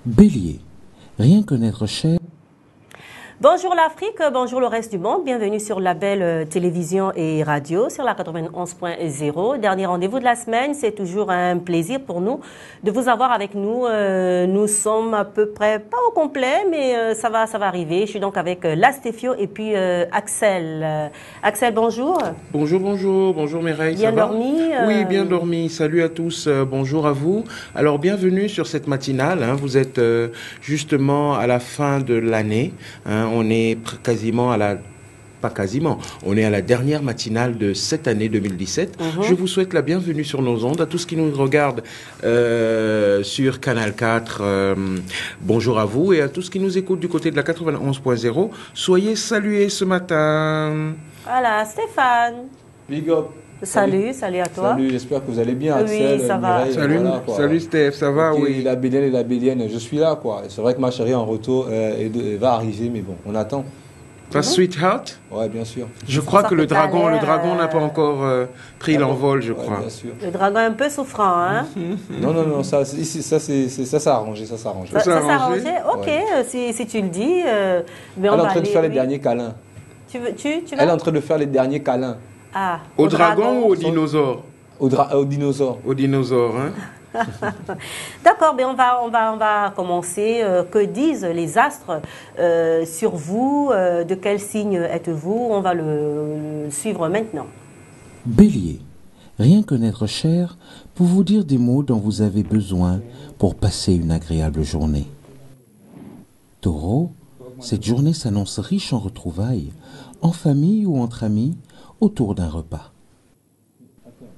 Bélier, rien que n'être cher. Bonjour l'Afrique, bonjour le reste du monde. Bienvenue sur la belle télévision et radio sur la 91.0. Dernier rendez-vous de la semaine. C'est toujours un plaisir pour nous de vous avoir avec nous. Nous sommes à peu près pas au complet, mais ça va arriver. Je suis donc avec Lastéphio et puis Axel. Axel, bonjour. Bonjour Mireille. Bien dormi Oui, bien dormi. Salut à tous. Bonjour à vous. Alors bienvenue sur cette matinale. Vous êtes justement à la fin de l'année. On est quasiment à la... Pas quasiment, on est à la dernière matinale de cette année 2017. Je vous souhaite la bienvenue sur nos ondes, à tous qui nous regardent sur Canal 4. Bonjour à vous et à tous qui nous écoutent du côté de la 91.0. Soyez salués ce matin. Voilà, Stéphane. Big up. Salut à toi. Salut, j'espère que vous allez bien, Axel. Oui, ça va. Salut, voilà, salut Steph, ça va, okay, oui. La bélienne, je suis là, quoi. C'est vrai que ma chérie en retour va arriver, mais bon, on attend. Ta sweetheart? Ouais, bien sûr. Je crois que le dragon n'a pas encore pris l'envol, je crois. Bien sûr. Le dragon est un peu souffrant, hein? Non, ça s'est arrangé, Ça s'est arrangé? Ok, ouais. si tu le dis. Elle est en train de faire les derniers câlins. Tu vas? Elle est en train de faire les derniers câlins. Ah, au dragon ou au dinosaure? Au dinosaure. Au dinosaure, hein? D'accord, mais on va commencer. Que disent les astres sur vous? De quel signe êtes-vous? On va le suivre maintenant. Bélier, rien que n'être cher pour vous dire des mots dont vous avez besoin pour passer une agréable journée. Taureau, cette journée s'annonce riche en retrouvailles, en famille ou entre amis, autour d'un repas.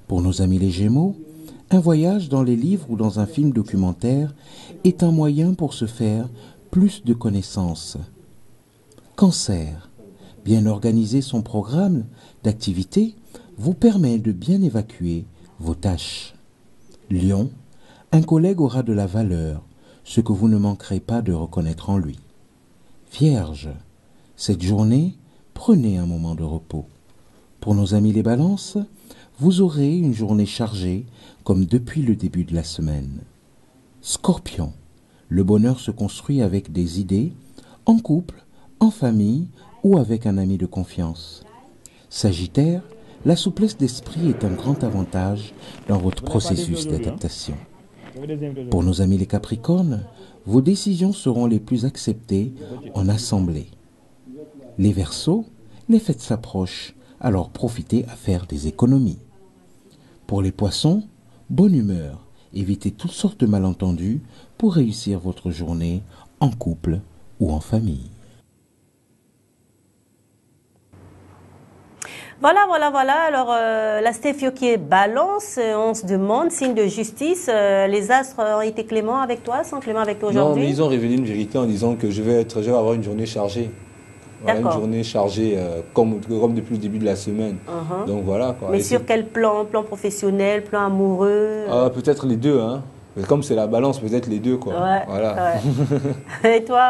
Pour nos amis les Gémeaux, un voyage dans les livres ou dans un film documentaire est un moyen pour se faire plus de connaissances. Cancer, bien organiser son programme d'activité vous permet de bien évacuer vos tâches. Lion, un collègue aura de la valeur, ce que vous ne manquerez pas de reconnaître en lui. Vierge, cette journée, prenez un moment de repos. Pour nos amis les balances, vous aurez une journée chargée comme depuis le début de la semaine. Scorpion, le bonheur se construit avec des idées, en couple, en famille ou avec un ami de confiance. Sagittaire, la souplesse d'esprit est un grand avantage dans votre processus d'adaptation. Pour nos amis les Capricornes, vos décisions seront les plus acceptées en assemblée. Les Verseaux, les fêtes s'approchent, alors profitez à faire des économies. Pour les Poissons, bonne humeur, évitez toutes sortes de malentendus pour réussir votre journée en couple ou en famille. Voilà. Alors, Lastéphio qui est balance, on se demande, signe de justice, les astres ont été cléments avec toi, sont cléments avec toi aujourd'hui? Non, mais ils ont révélé une vérité en disant que je vais avoir une journée chargée. Voilà, une journée chargée comme depuis le début de la semaine. Donc voilà, quoi. Mais sur quel plan? Plan professionnel, plan amoureux? Peut-être les deux, hein. Comme c'est la balance, peut-être les deux, quoi. Ouais, voilà. Ouais. Et toi,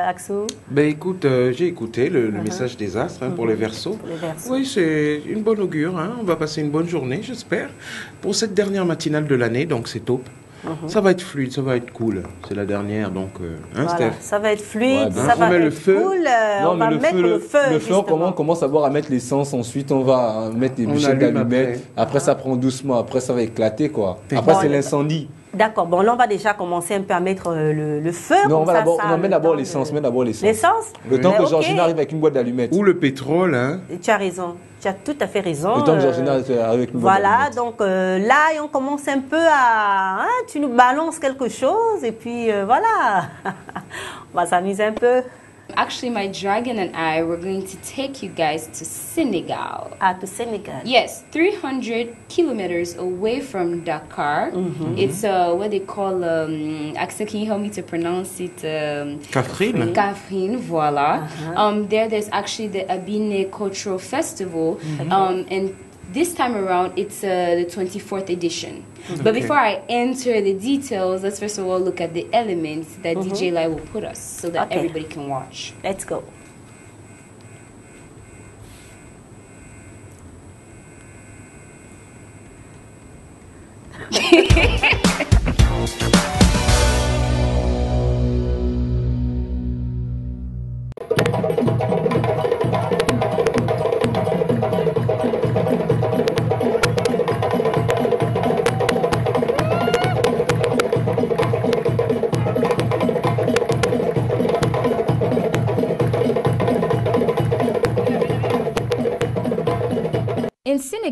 Axou? Ben écoute, j'ai écouté le message des astres pour les Verseaux. Oui, c'est une bonne augure. On va passer une bonne journée, j'espère, pour cette dernière matinale de l'année. Donc c'est top. Ça va être fluide, ça va être cool. C'est la dernière, donc... voilà, Steph? ça va être fluide, ouais, ça va être feu. cool. Non, on va mettre le feu, on commence à voir à mettre l'essence. Ensuite, on va mettre des bûchettes d'allumettes. Après, ça prend doucement. Après, ça va éclater, quoi. Après, c'est l'incendie. D'accord. Bon, là, on va déjà commencer un peu à mettre le feu. Non, on met d'abord l'essence. L'essence? Le temps que Georgina arrive avec une boîte d'allumettes. Ou le pétrole, hein. Tu as raison. Tu as tout à fait raison. Le temps que Georgina arrive avec une boîte d'allumettes. Voilà, donc là, on commence un peu à... tu nous balances quelque chose et puis voilà. On va s'amuser un peu. Actually, my dragon and I were going to take you guys to Senegal. To Senegal. Yes, 300 kilometers away from Dakar. It's what they call, Axel, can you help me to pronounce it? Kafrine. Kafrine, voilà. There's actually the Abine Cultural Festival. And this time around, it's the 24th edition. But before I enter the details, let's first of all look at the elements that DJ Lai will put us so that everybody can watch. Let's go.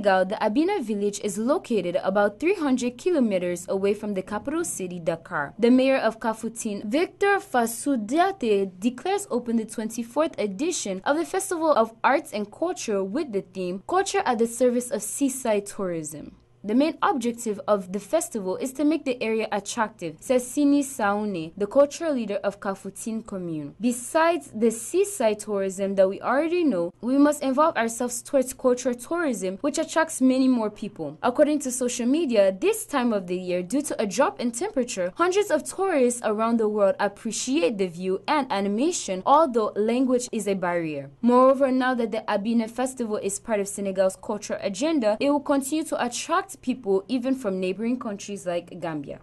Senegal, the Abina village is located about 300 kilometers away from the capital city, Dakar. The mayor of Kafountine, Victor Fassou-Diaté, declares open the 24th edition of the Festival of Arts and Culture with the theme Culture at the Service of Seaside Tourism. The main objective of the festival is to make the area attractive, says Sini Saoune, the cultural leader of Kafountine commune. Besides the seaside tourism that we already know, we must involve ourselves towards cultural tourism, which attracts many more people. According to social media, this time of the year, due to a drop in temperature, hundreds of tourists around the world appreciate the view and animation, although language is a barrier. Moreover, now that the Abina festival is part of Senegal's cultural agenda, it will continue to attract people even from neighboring countries like Gambia.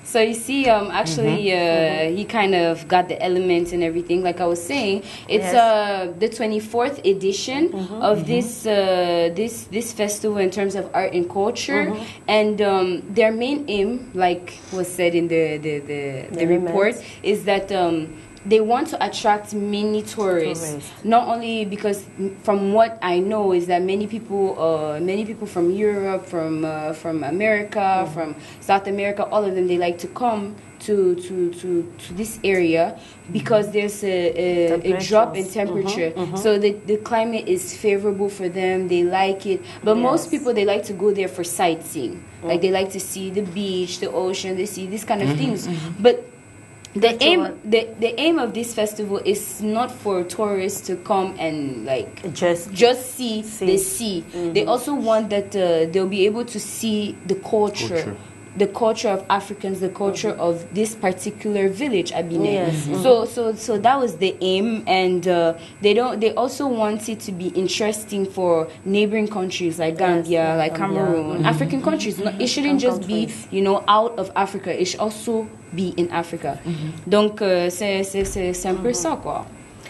So you see, he kind of got the elements and everything. Like I was saying, it's the 24th edition of this festival in terms of art and culture, and their main aim, like was said in the report, is that they want to attract many tourists. Not only because, from what I know, is that many people from Europe, from America, from South America, all of them, they like to come to this area because there's a drop in temperature. So the climate is favorable for them. They like it. But most people, they like to go there for sightseeing. Like they like to see the beach, the ocean. They see these kind of things. But the aim of this festival is not for tourists to come and like just see the sea. They also want that they'll be able to see the culture of Africans, the culture of this particular village, Abine. So that was the aim, and they also want it to be interesting for neighboring countries like Gambia, like Cameroon, African countries. It shouldn't just be out of Africa. It should also be in Africa. Donc c'est un peu ça, quoi.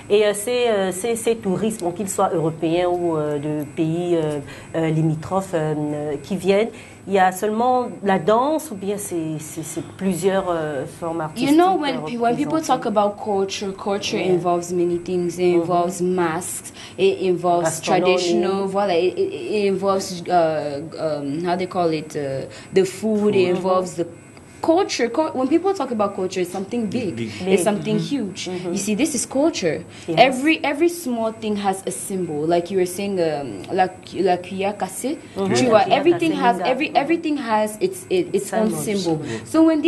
Et ces touristes, qu'ils soient européens ou de pays limitrophes qui viennent, il y a seulement la danse ou bien c'est plusieurs formes artistiques? You know, when people talk about culture involves many things. It involves masks, it involves traditional, it involves how they call it, the food, it involves the culture. When people talk about culture, it's something big. It's something huge. You see, this is culture. Every small thing has a symbol. Like you were saying, la cuillère cassée. Tu vois, everything has its own symbol. So when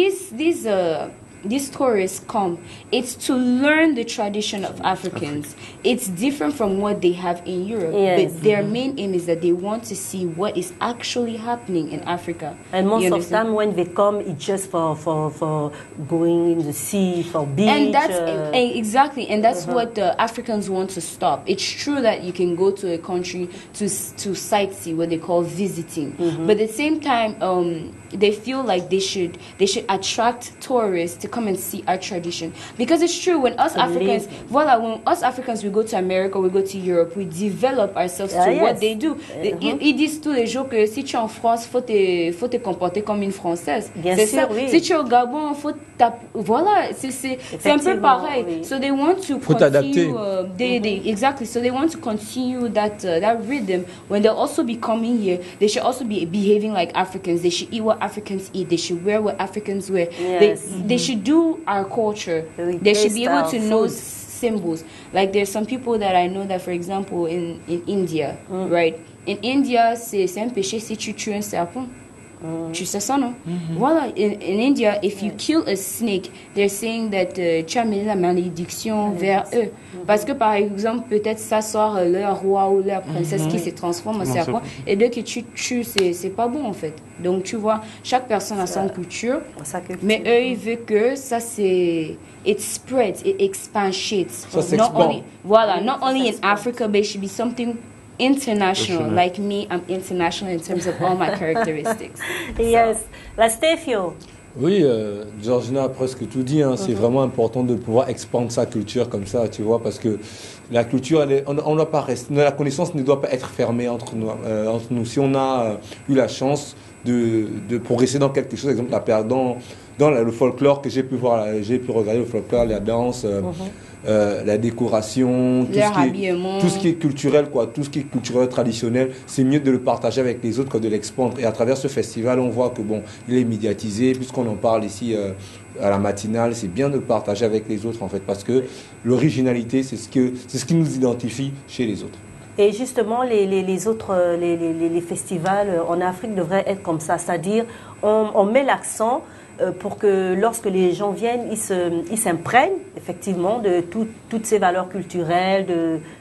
these tourists come, it's to learn the tradition of Africans. It's different from what they have in Europe. But their main aim is that they want to see what is actually happening in Africa. And most of the time when they come, it's just for going in the sea, for beach. And that's exactly, and that's what the Africans want to stop. It's true that you can go to a country to sightsee, what they call visiting. But at the same time, they feel like they should attract tourists to come and see our tradition, because it's true, when us Africans we go to America, we go to Europe, we develop ourselves to what they do. Ils disent tous les jours que si tu es en France, faut te comporter comme une Française. C'est ça. Si tu es au Gabon, c'est un peu pareil. So they want to continue. Exactly. So they want to continue that rhythm. When they'll also be coming here, they should also be behaving like Africans. They should eat what Africans eat. They should wear what Africans wear. They should do our culture. They should be able to know symbols. Like there's some people that I know that, for example, in India, right? In India, c'est un péché si tu tues un serpent. Tu sais ça, non? Voilà, in India, if you kill a snake, they're saying that tu as mis la malédiction vers eux. Parce que, par exemple, peut-être ça sort leur roi ou leur princesse qui se transforme en serpent, et dès que tu tues, c'est pas bon, en fait. Donc, tu vois, chaque personne a son culture, mais eux, ils veulent que ça, c'est... It spreads, it expands. Ça s'expand. Not only in Africa, but it should be something international. Like me, I'm international in terms of all my characteristics. Yes. La Stefio. Oui, Georgina a presque tout dit. Hein. C'est vraiment important de pouvoir expandre sa culture comme ça, tu vois, parce que la culture, on doit pas rester, la connaissance ne doit pas être fermée entre nous. Si on a eu la chance de progresser dans quelque chose, par exemple, dans le folklore que j'ai pu voir, j'ai pu regarder le folklore, la danse, la décoration, tout ce qui est culturel, quoi, tout ce qui est culturel traditionnel, c'est mieux de le partager avec les autres que de l'expandre. Et à travers ce festival, on voit que bon, il est médiatisé, puisqu'on en parle ici à la matinale, c'est bien de le partager avec les autres en fait, parce que l'originalité, c'est ce qui nous identifie chez les autres. Et justement, les autres festivals en Afrique devraient être comme ça, c'est-à-dire on met l'accent pour que lorsque les gens viennent, ils s'imprègnent effectivement de toutes ces valeurs culturelles,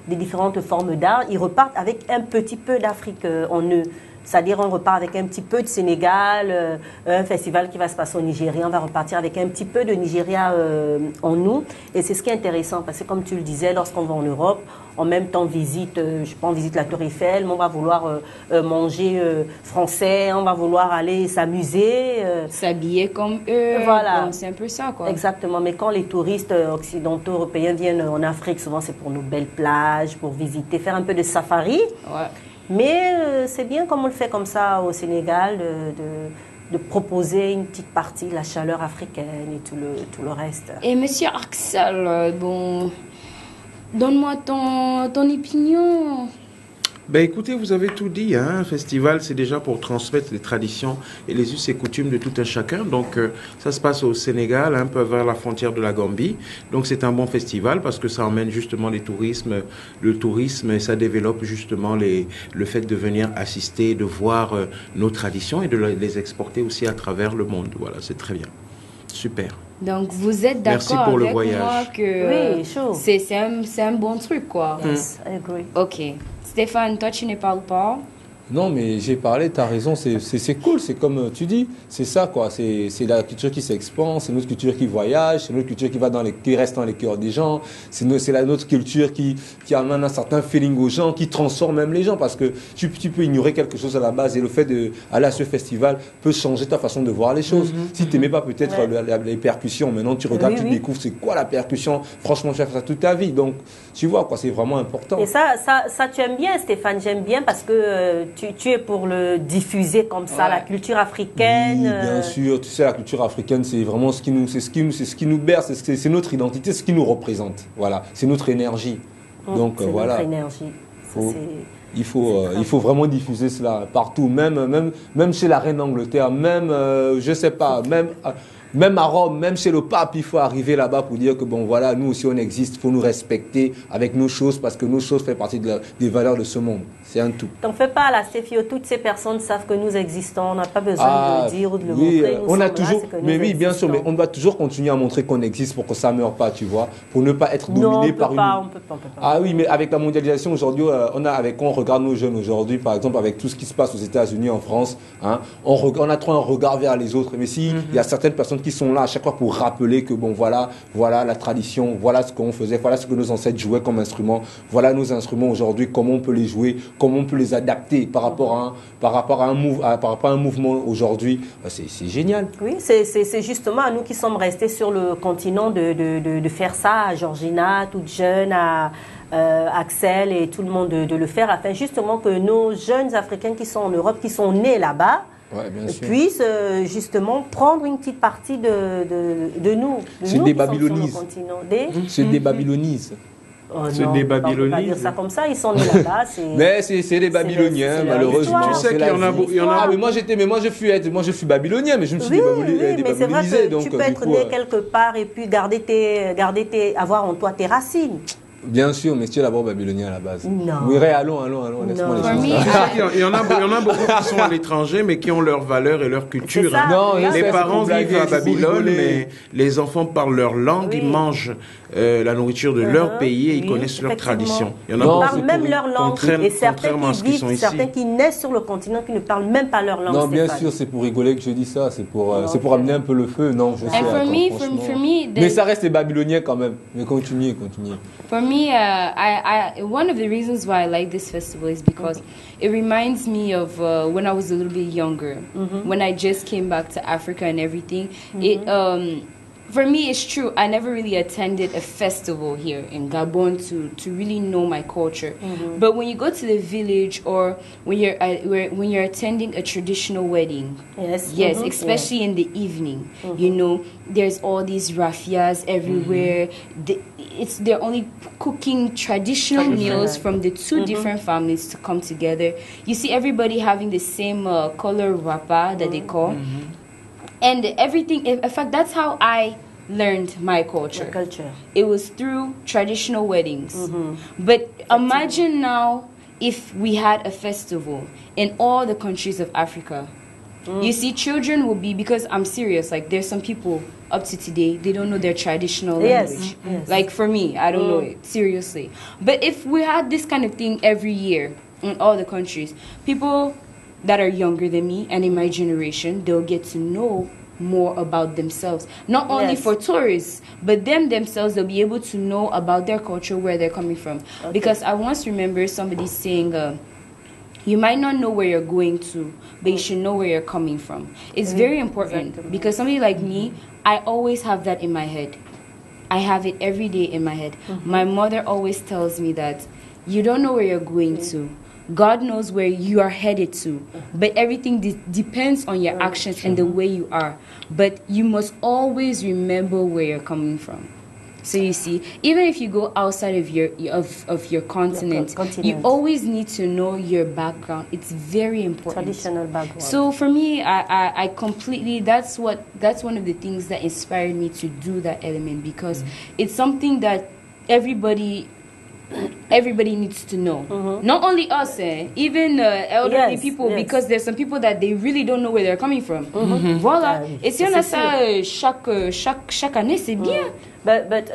des différentes formes d'art. Ils repartent avec un petit peu d'Afrique en eux. C'est-à-dire on repart avec un petit peu de Sénégal, un festival qui va se passer au Nigeria, on va repartir avec un petit peu de Nigeria en nous. Et c'est ce qui est intéressant parce que comme tu le disais, lorsqu'on va en Europe, en même temps on visite la Tour Eiffel, mais on va vouloir manger français, on va vouloir aller s'amuser. S'habiller comme eux, voilà. C'est un peu ça, quoi. Exactement, mais quand les touristes occidentaux, européens viennent en Afrique, souvent c'est pour nos belles plages, pour visiter, faire un peu de safari. Ouais. Mais c'est bien comme on le fait comme ça au Sénégal, de proposer une petite partie, la chaleur africaine et tout le reste. Et monsieur Axel, bon, donne-moi ton opinion. Ben écoutez, vous avez tout dit. Hein. Un festival, c'est déjà pour transmettre les traditions et les us et coutumes de tout un chacun. Donc, ça se passe au Sénégal, un peu vers la frontière de la Gambie. Donc, c'est un bon festival parce que ça emmène justement le tourisme et ça développe justement le fait de venir assister, de voir nos traditions et de les exporter aussi à travers le monde. Voilà, c'est très bien. Super. Donc, vous êtes d'accord avec moi que oui, chaud. C'est un bon truc, quoi. Yes, I agree. Ok. Stéphane, toi, tu ne parles pas? Non, mais j'ai parlé, tu as raison, c'est cool, c'est comme tu dis, c'est ça quoi, c'est la culture qui s'expand, c'est notre culture qui voyage, c'est notre culture qui reste dans les cœurs des gens, c'est notre culture qui amène un certain feeling aux gens, qui transforme même les gens, parce que tu peux ignorer quelque chose à la base et le fait d'aller à ce festival peut changer ta façon de voir les choses. Si tu n'aimais pas peut-être les percussions, maintenant tu regardes, tu découvres c'est quoi la percussion, franchement tu vas faire ça toute ta vie, donc tu vois quoi, c'est vraiment important. Et ça tu aimes bien Stéphane, j'aime bien parce que tu es pour le diffuser comme ça, la culture africaine. Oui, bien sûr. Tu sais, la culture africaine, c'est vraiment ce qui nous berce, c'est notre identité, ce qui nous représente. Voilà, c'est notre énergie. Donc voilà. Notre énergie. Il faut vraiment diffuser cela partout, même chez la reine d'Angleterre, même je sais pas, même à Rome, même chez le pape, il faut arriver là-bas pour dire que bon voilà, nous aussi on existe, il faut nous respecter avec nos choses parce que nos choses font partie des valeurs de ce monde. C'est un tout. T'en fais pas là, Stéphio, toutes ces personnes savent que nous existons, on n'a pas besoin de le dire ou de le montrer. On a toujours, mais oui, bien sûr, mais on doit toujours continuer à montrer qu'on existe pour que ça ne meure pas, tu vois, pour ne pas être dominé par une... On peut pas. Ah oui, mais avec la mondialisation aujourd'hui, on regarde nos jeunes aujourd'hui, par exemple, avec tout ce qui se passe aux États-Unis, en France, hein, on a trop un regard vers les autres. Mais si il y a certaines personnes qui sont là à chaque fois pour rappeler que bon voilà la tradition, voilà ce qu'on faisait, voilà ce que nos ancêtres jouaient comme instruments, voilà nos instruments aujourd'hui, comment on peut les jouer, comment on peut les adapter par rapport à un mouvement aujourd'hui, c'est génial. Oui, c'est justement à nous qui sommes restés sur le continent de faire ça, à Georgina, toute jeune, à Axel et tout le monde de le faire, afin justement que nos jeunes Africains qui sont en Europe, qui sont nés là-bas, puissent justement prendre une petite partie de nous. C'est des babylonises. C'est des babylonises. C'est des Babyloniens. On ne peut pas dire ça comme ça, ils sont nés là-bas. Mais c'est des Babyloniens, malheureusement. Tu sais qu'il y en a. Ah, mais moi je suis babylonien, mais je me suis mais c'est vrai que tu peux être né quelque part et puis avoir en toi tes racines. Bien sûr, mais tu es d'abord babylonien à la base. Non. Oui, allons, laisse-moi les choses. Il y en a beaucoup qui sont à l'étranger, mais qui ont leurs valeurs et leur culture. C'est ça. Non, Les parents blaguer, vivent à c'est pour Babylone, rigoler. mais les enfants parlent leur langue, Oui. ils mangent la nourriture de leur pays et ils Oui, connaissent leurs effectivement. traditions. Il y en a Non, Ils beaucoup. parlent même leur langue. Et certains contrairement à qui ce qu'ils vivent, sont ici. certains qui naissent sur le continent, qui ne parlent même pas leur langue. Non, bien Stéphane. sûr, c'est pour rigoler que je dis ça. C'est pour Ok. amener un peu le feu. Non, je sais. And for attends, me, franchement. for me, Mais ça reste les babyloniens quand même. Mais continuez. For me, one of the reasons why I like this festival is because it reminds me of when I was a little bit younger, when I just came back to Africa and everything. For me, it's true. I never really attended a festival here in Gabon to really know my culture. But when you go to the village or when you're attending a traditional wedding, Yes. yes, Mhm. especially in the evening, you know, there's all these rafias everywhere. They're only cooking traditional meals from the two different families to come together. You see everybody having the same color rapa that they call. And everything, in fact, that's how I learned my culture. It was through traditional weddings. But imagine now if we had a festival in all the countries of Africa. You see, children will be, because I'm serious, like there's some people up to today, they don't know their traditional language. Yes. Like for me, I don't know it, seriously. But if we had this kind of thing every year in all the countries, people that are younger than me and in my generation, they'll get to know more about themselves. Not only for tourists, but themselves, they'll be able to know about their culture, where they're coming from. Because I once remember somebody saying, you might not know where you're going to, but you should know where you're coming from. It's very important because somebody like me, I always have that in my head. I have it every day in my head. My mother always tells me that you don't know where you're going to. God knows where you are headed to, but everything depends on your actions and the way you are. But you must always remember where you're coming from. So you see, even if you go outside of your continent, you always need to know your background. It's very important. Traditional background. So for me, I completely, that's one of the things that inspired me to do that element, because it's something that everybody needs to know. Not only us, even elderly people, because there's some people that they really don't know where they're coming from. Voilà. Et si on a ça chaque année, c'est bien. But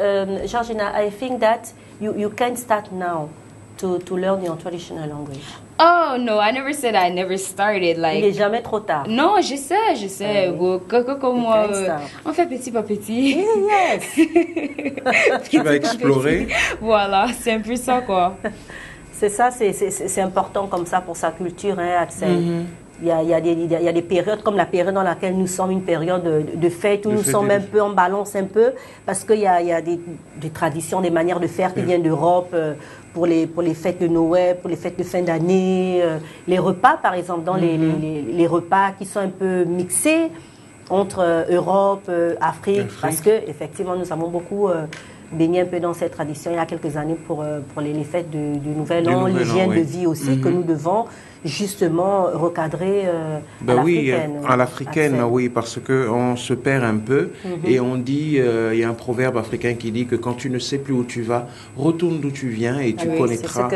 Georgina, I think that you can start now to learn your traditional language. Oh no, I never said I never started. Like, il n'est jamais trop tard. Non, je sais. Comme moi, on fait petit par petit. Yes. Tu vas explorer. Voilà, c'est un peu ça, quoi. C'est ça, c'est important comme ça pour sa culture, hein, Axel. Il y a des périodes comme la période dans laquelle nous sommes, une période de fête où nous sommes un peu en balance un peu, parce qu'il y a des traditions, des manières de faire qui viennent d'Europe, pour les fêtes de Noël, pour les fêtes de fin d'année, les repas par exemple, dans les repas qui sont un peu mixés entre Europe, Afrique, parce que effectivement nous avons beaucoup baigné un peu dans cette tradition il y a quelques années pour les fêtes du Nouvel An, l'hygiène de vie aussi que nous devons justement recadrer à l'africaine, oui, parce que on se perd un peu et on dit, il y a un proverbe africain qui dit que quand tu ne sais plus où tu vas, retourne d'où tu viens et tu connaîtras,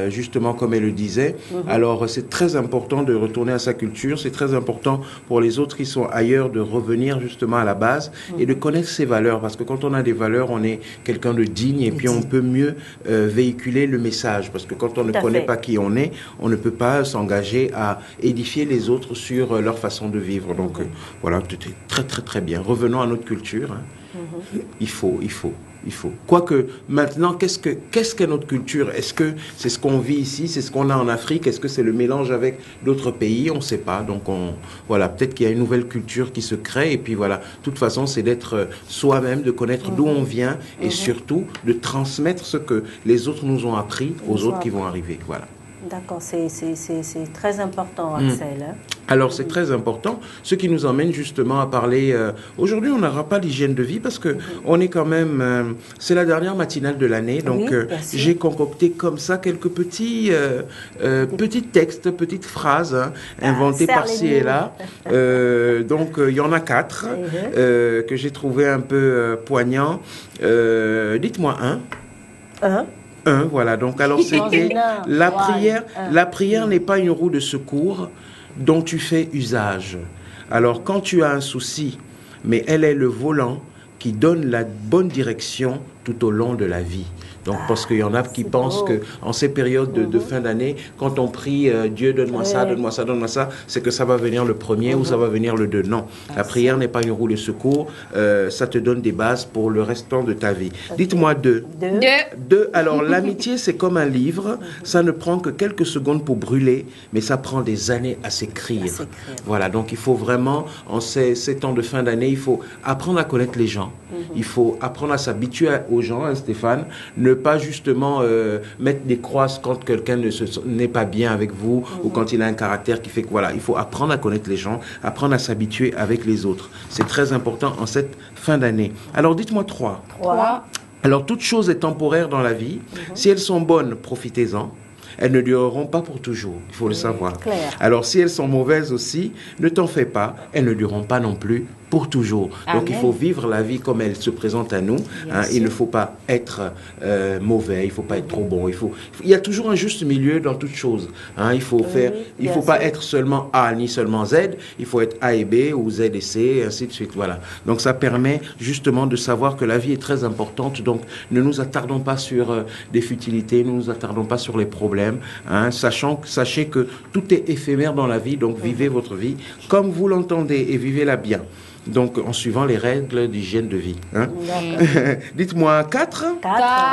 justement comme elle le disait. Alors c'est très important de retourner à sa culture, c'est très important pour les autres qui sont ailleurs de revenir justement à la base et de connaître ses valeurs, parce que quand on a des valeurs, on est quelqu'un de digne et puis on peut mieux véhiculer le message, parce que quand on ne connaît pas qui on est, on ne peut pas s'engager à édifier les autres sur leur façon de vivre. Donc voilà, très très très bien. Revenons à notre culture. Hein. Il faut. Quoique maintenant, qu'est-ce qu'est notre culture? Est-ce que c'est ce qu'on vit ici, c'est ce qu'on a en Afrique? Est-ce que c'est le mélange avec d'autres pays? On ne sait pas. Donc voilà, peut-être qu'il y a une nouvelle culture qui se crée. Et puis voilà, de toute façon, c'est d'être soi-même, de connaître d'où on vient et surtout de transmettre ce que les autres nous ont appris aux autres qui vont arriver. Voilà. D'accord, c'est très important, Axel. Hein? Alors, c'est très important, ce qui nous emmène justement à parler... aujourd'hui, on n'aura pas l'hygiène de vie parce que on est quand même... c'est la dernière matinale de l'année, donc j'ai concocté comme ça quelques petits textes, petites phrases inventées par-ci et là. Donc, il y en a 4 que j'ai trouvé un peu poignants. Dites-moi un. Voilà. Donc, alors, c'était la prière. La prière n'est pas une roue de secours dont tu fais usage. Alors, quand tu as un souci, mais elle est le volant qui donne la bonne direction tout au long de la vie. Donc, parce qu'il y en a qui pensent que en ces périodes de fin d'année, quand on prie Dieu, donne-moi ça, donne-moi ça, donne-moi ça, c'est que ça va venir le premier ou ça va venir le 2. Non, la prière n'est pas une roue de secours. Ça te donne des bases pour le restant de ta vie. Dites-moi 2. 2. Alors, l'amitié, c'est comme un livre. Ça ne prend que quelques secondes pour brûler, mais ça prend des années à s'écrire. Voilà, donc il faut vraiment, en ces temps de fin d'année, il faut apprendre à connaître les gens. Il faut apprendre à s'habituer aux gens, hein, Stéphane. Ne pas justement mettre des croix quand quelqu'un n'est pas bien avec vous ou quand il a un caractère qui fait que voilà, il faut apprendre à connaître les gens, apprendre à s'habituer avec les autres. C'est très important en cette fin d'année. Alors dites-moi 3. Alors toute chose est temporaire dans la vie. Si elles sont bonnes, profitez-en. Elles ne dureront pas pour toujours, il faut le savoir. Alors si elles sont mauvaises aussi, ne t'en fais pas, elles ne dureront pas non plus pour toujours. Donc il faut vivre la vie comme elle se présente à nous. Hein, il ne faut pas être mauvais, il ne faut pas être trop bon. Il y a toujours un juste milieu dans toute chose. Hein, il faut faut pas être seulement A ni seulement Z. Il faut être A et B ou Z et C, et ainsi de suite. Voilà. Donc ça permet justement de savoir que la vie est très importante. Donc ne nous attardons pas sur des futilités, ne nous attardons pas sur les problèmes. Hein, sachez que tout est éphémère dans la vie. Donc vivez votre vie comme vous l'entendez et vivez-la bien. Donc, en suivant les règles d'hygiène de vie. Hein? Dites-moi 4.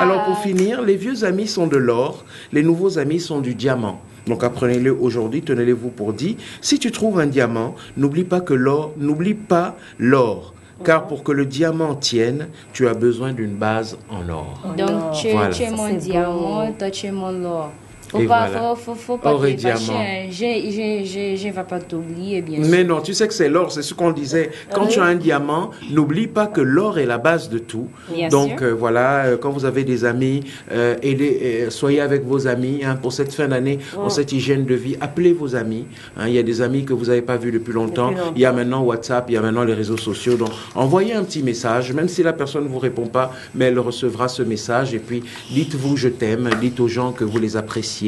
Alors, pour finir, les vieux amis sont de l'or, les nouveaux amis sont du diamant. Donc, apprenez-le aujourd'hui, tenez-les-vous pour dit. Si tu trouves un diamant, n'oublie pas l'or. Car pour que le diamant tienne, tu as besoin d'une base en or. Donc, tu es mon diamant, toi tu es mon or. Faut pas qu'il je vais pas t'oublier, bien sûr. Mais non, tu sais que c'est l'or, c'est ce qu'on disait. Quand tu as un diamant, n'oublie pas que l'or est la base de tout. Donc voilà, quand vous avez des amis, soyez avec vos amis hein, pour cette fin d'année, pour cette hygiène de vie. Appelez vos amis. Hein, il y a des amis que vous n'avez pas vus depuis longtemps. Il y a maintenant WhatsApp, il y a maintenant les réseaux sociaux. Donc envoyez un petit message, même si la personne ne vous répond pas, mais elle recevra ce message. Et puis dites-vous je t'aime, dites aux gens que vous les appréciez.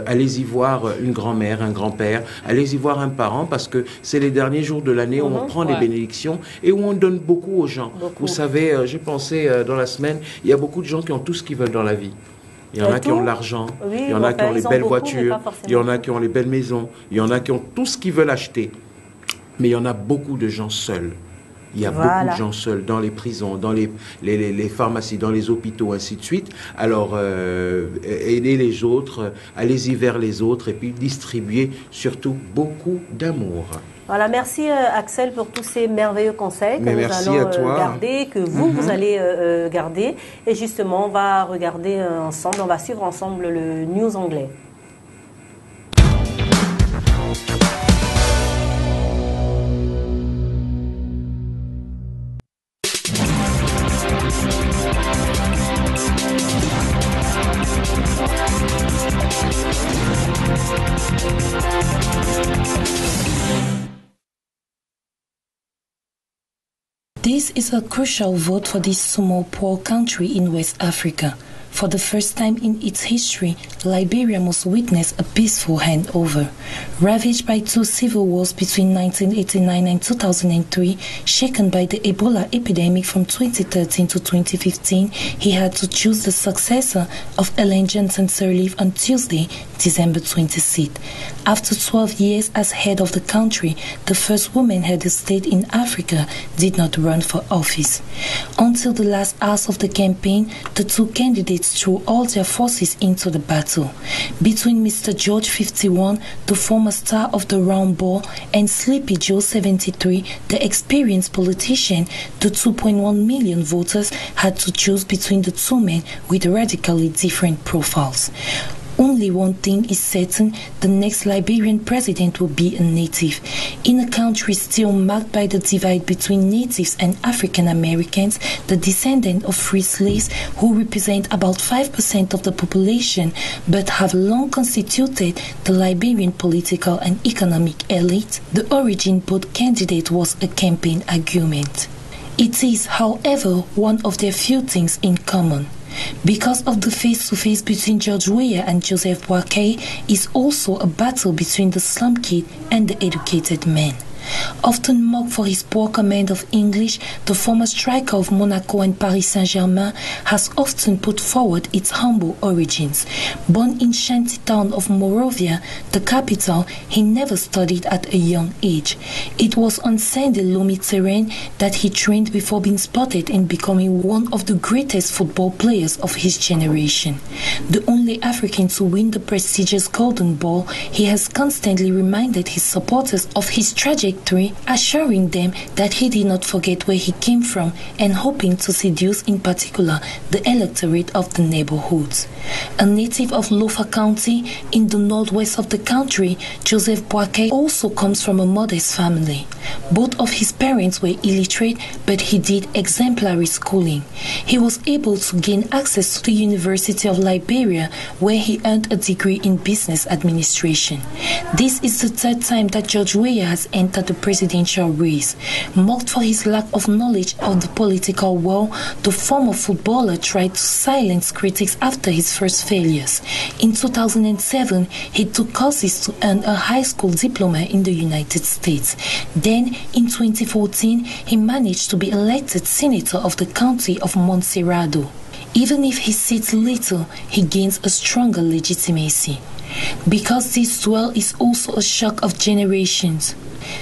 Allez-y voir une grand-mère, un grand-père, allez-y voir un parent parce que c'est les derniers jours de l'année où on prend des bénédictions et où on donne beaucoup aux gens. Vous savez, j'ai pensé dans la semaine, il y a beaucoup de gens qui ont tout ce qu'ils veulent dans la vie. Il y en a qui ont l'argent, il y en a qui ont les belles voitures, il y en a qui ont les belles maisons, il y en a qui ont tout ce qu'ils veulent acheter. Mais il y en a beaucoup de gens seuls. Il y a beaucoup de gens seuls dans les prisons, dans les pharmacies, dans les hôpitaux, ainsi de suite. Alors, aidez les autres, allez-y vers les autres et puis distribuez surtout beaucoup d'amour. Voilà, merci Axel pour tous ces merveilleux conseils que nous allons garder, que vous allez garder. Et justement, on va regarder ensemble, on va suivre ensemble le news anglais. This is a crucial vote for this small, poor country in West Africa. For the first time in its history, Liberia must witness a peaceful handover. Ravaged by 2 civil wars between 1989 and 2003, shaken by the Ebola epidemic from 2013 to 2015, he had to choose the successor of Ellen Johnson Sirleaf on Tuesday, December 26th. After 12 years as head of the country, the first woman head of state in Africa did not run for office. Until the last hours of the campaign, the two candidates threw all their forces into the battle. Between Mr. George 51, the former star of the round ball, and Sleepy Joe 73, the experienced politician, the 2.1 million voters had to choose between the two men with radically different profiles. Only one thing is certain, the next Liberian president will be a native. In a country still marked by the divide between natives and African Americans, the descendants of free slaves who represent about 5% of the population but have long constituted the Liberian political and economic elite, the origin both candidate was a campaign argument. It is, however, one of their few things in common. Because of the face-to-face between George Weah and Joseph Boakai is also a battle between the slum kid and the educated man. Often mocked for his poor command of English, the former striker of Monaco and Paris Saint-Germain has often put forward its humble origins. Born in shanty town of Monrovia, the capital, he never studied at a young age. It was on sandy loamy terrain that he trained before being spotted and becoming one of the greatest football players of his generation. The only African to win the prestigious Golden Ball, he has constantly reminded his supporters of his tragedy, assuring them that he did not forget where he came from and hoping to seduce in particular the electorate of the neighborhoods. A native of Lofa County in the northwest of the country, Joseph Boakai also comes from a modest family. Both of his parents were illiterate, but he did exemplary schooling. He was able to gain access to the University of Liberia, where he earned a degree in business administration. This is the third time that George Weah has entered the presidential race. Mocked for his lack of knowledge of the political world, the former footballer tried to silence critics after his first failures. In 2007, he took courses to earn a high school diploma in the United States. Then, in 2014, he managed to be elected senator of the county of Montserrado. Even if he sits little, he gains a stronger legitimacy. Because this duel is also a shock of generations.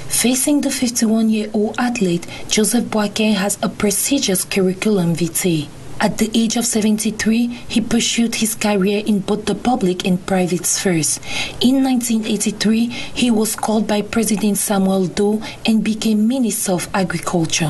Facing the 51-year-old athlete, Joseph Boakai has a prestigious curriculum vitae. At the age of 73, he pursued his career in both the public and private spheres. In 1983, he was called by President Samuel Doe and became Minister of Agriculture.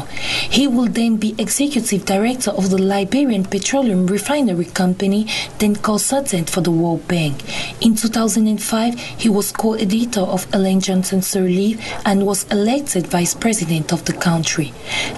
He will then be Executive Director of the Liberian Petroleum Refinery Company, then consultant for the World Bank. In 2005, he was co-editor of Ellen Johnson Sirleaf and was elected Vice President of the country.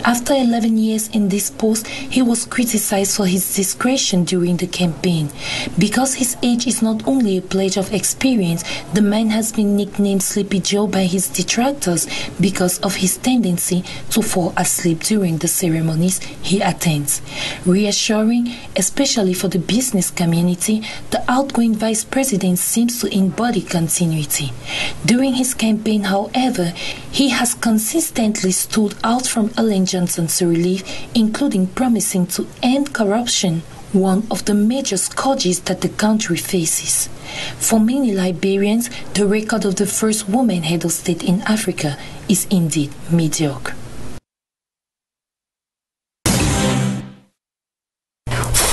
After 11 years in this post, he was criticized for his discretion during the campaign. Because his age is not only a pledge of experience, the man has been nicknamed Sleepy Joe by his detractors because of his tendency to fall asleep during the ceremonies he attends. Reassuring, especially for the business community, the outgoing vice president seems to embody continuity. During his campaign, however, he has consistently stood out from Ellen Johnson Sirleaf, including promising to end corruption, one of the major scourges that the country faces. For many Liberians, the record of the first woman head of state in Africa is indeed mediocre.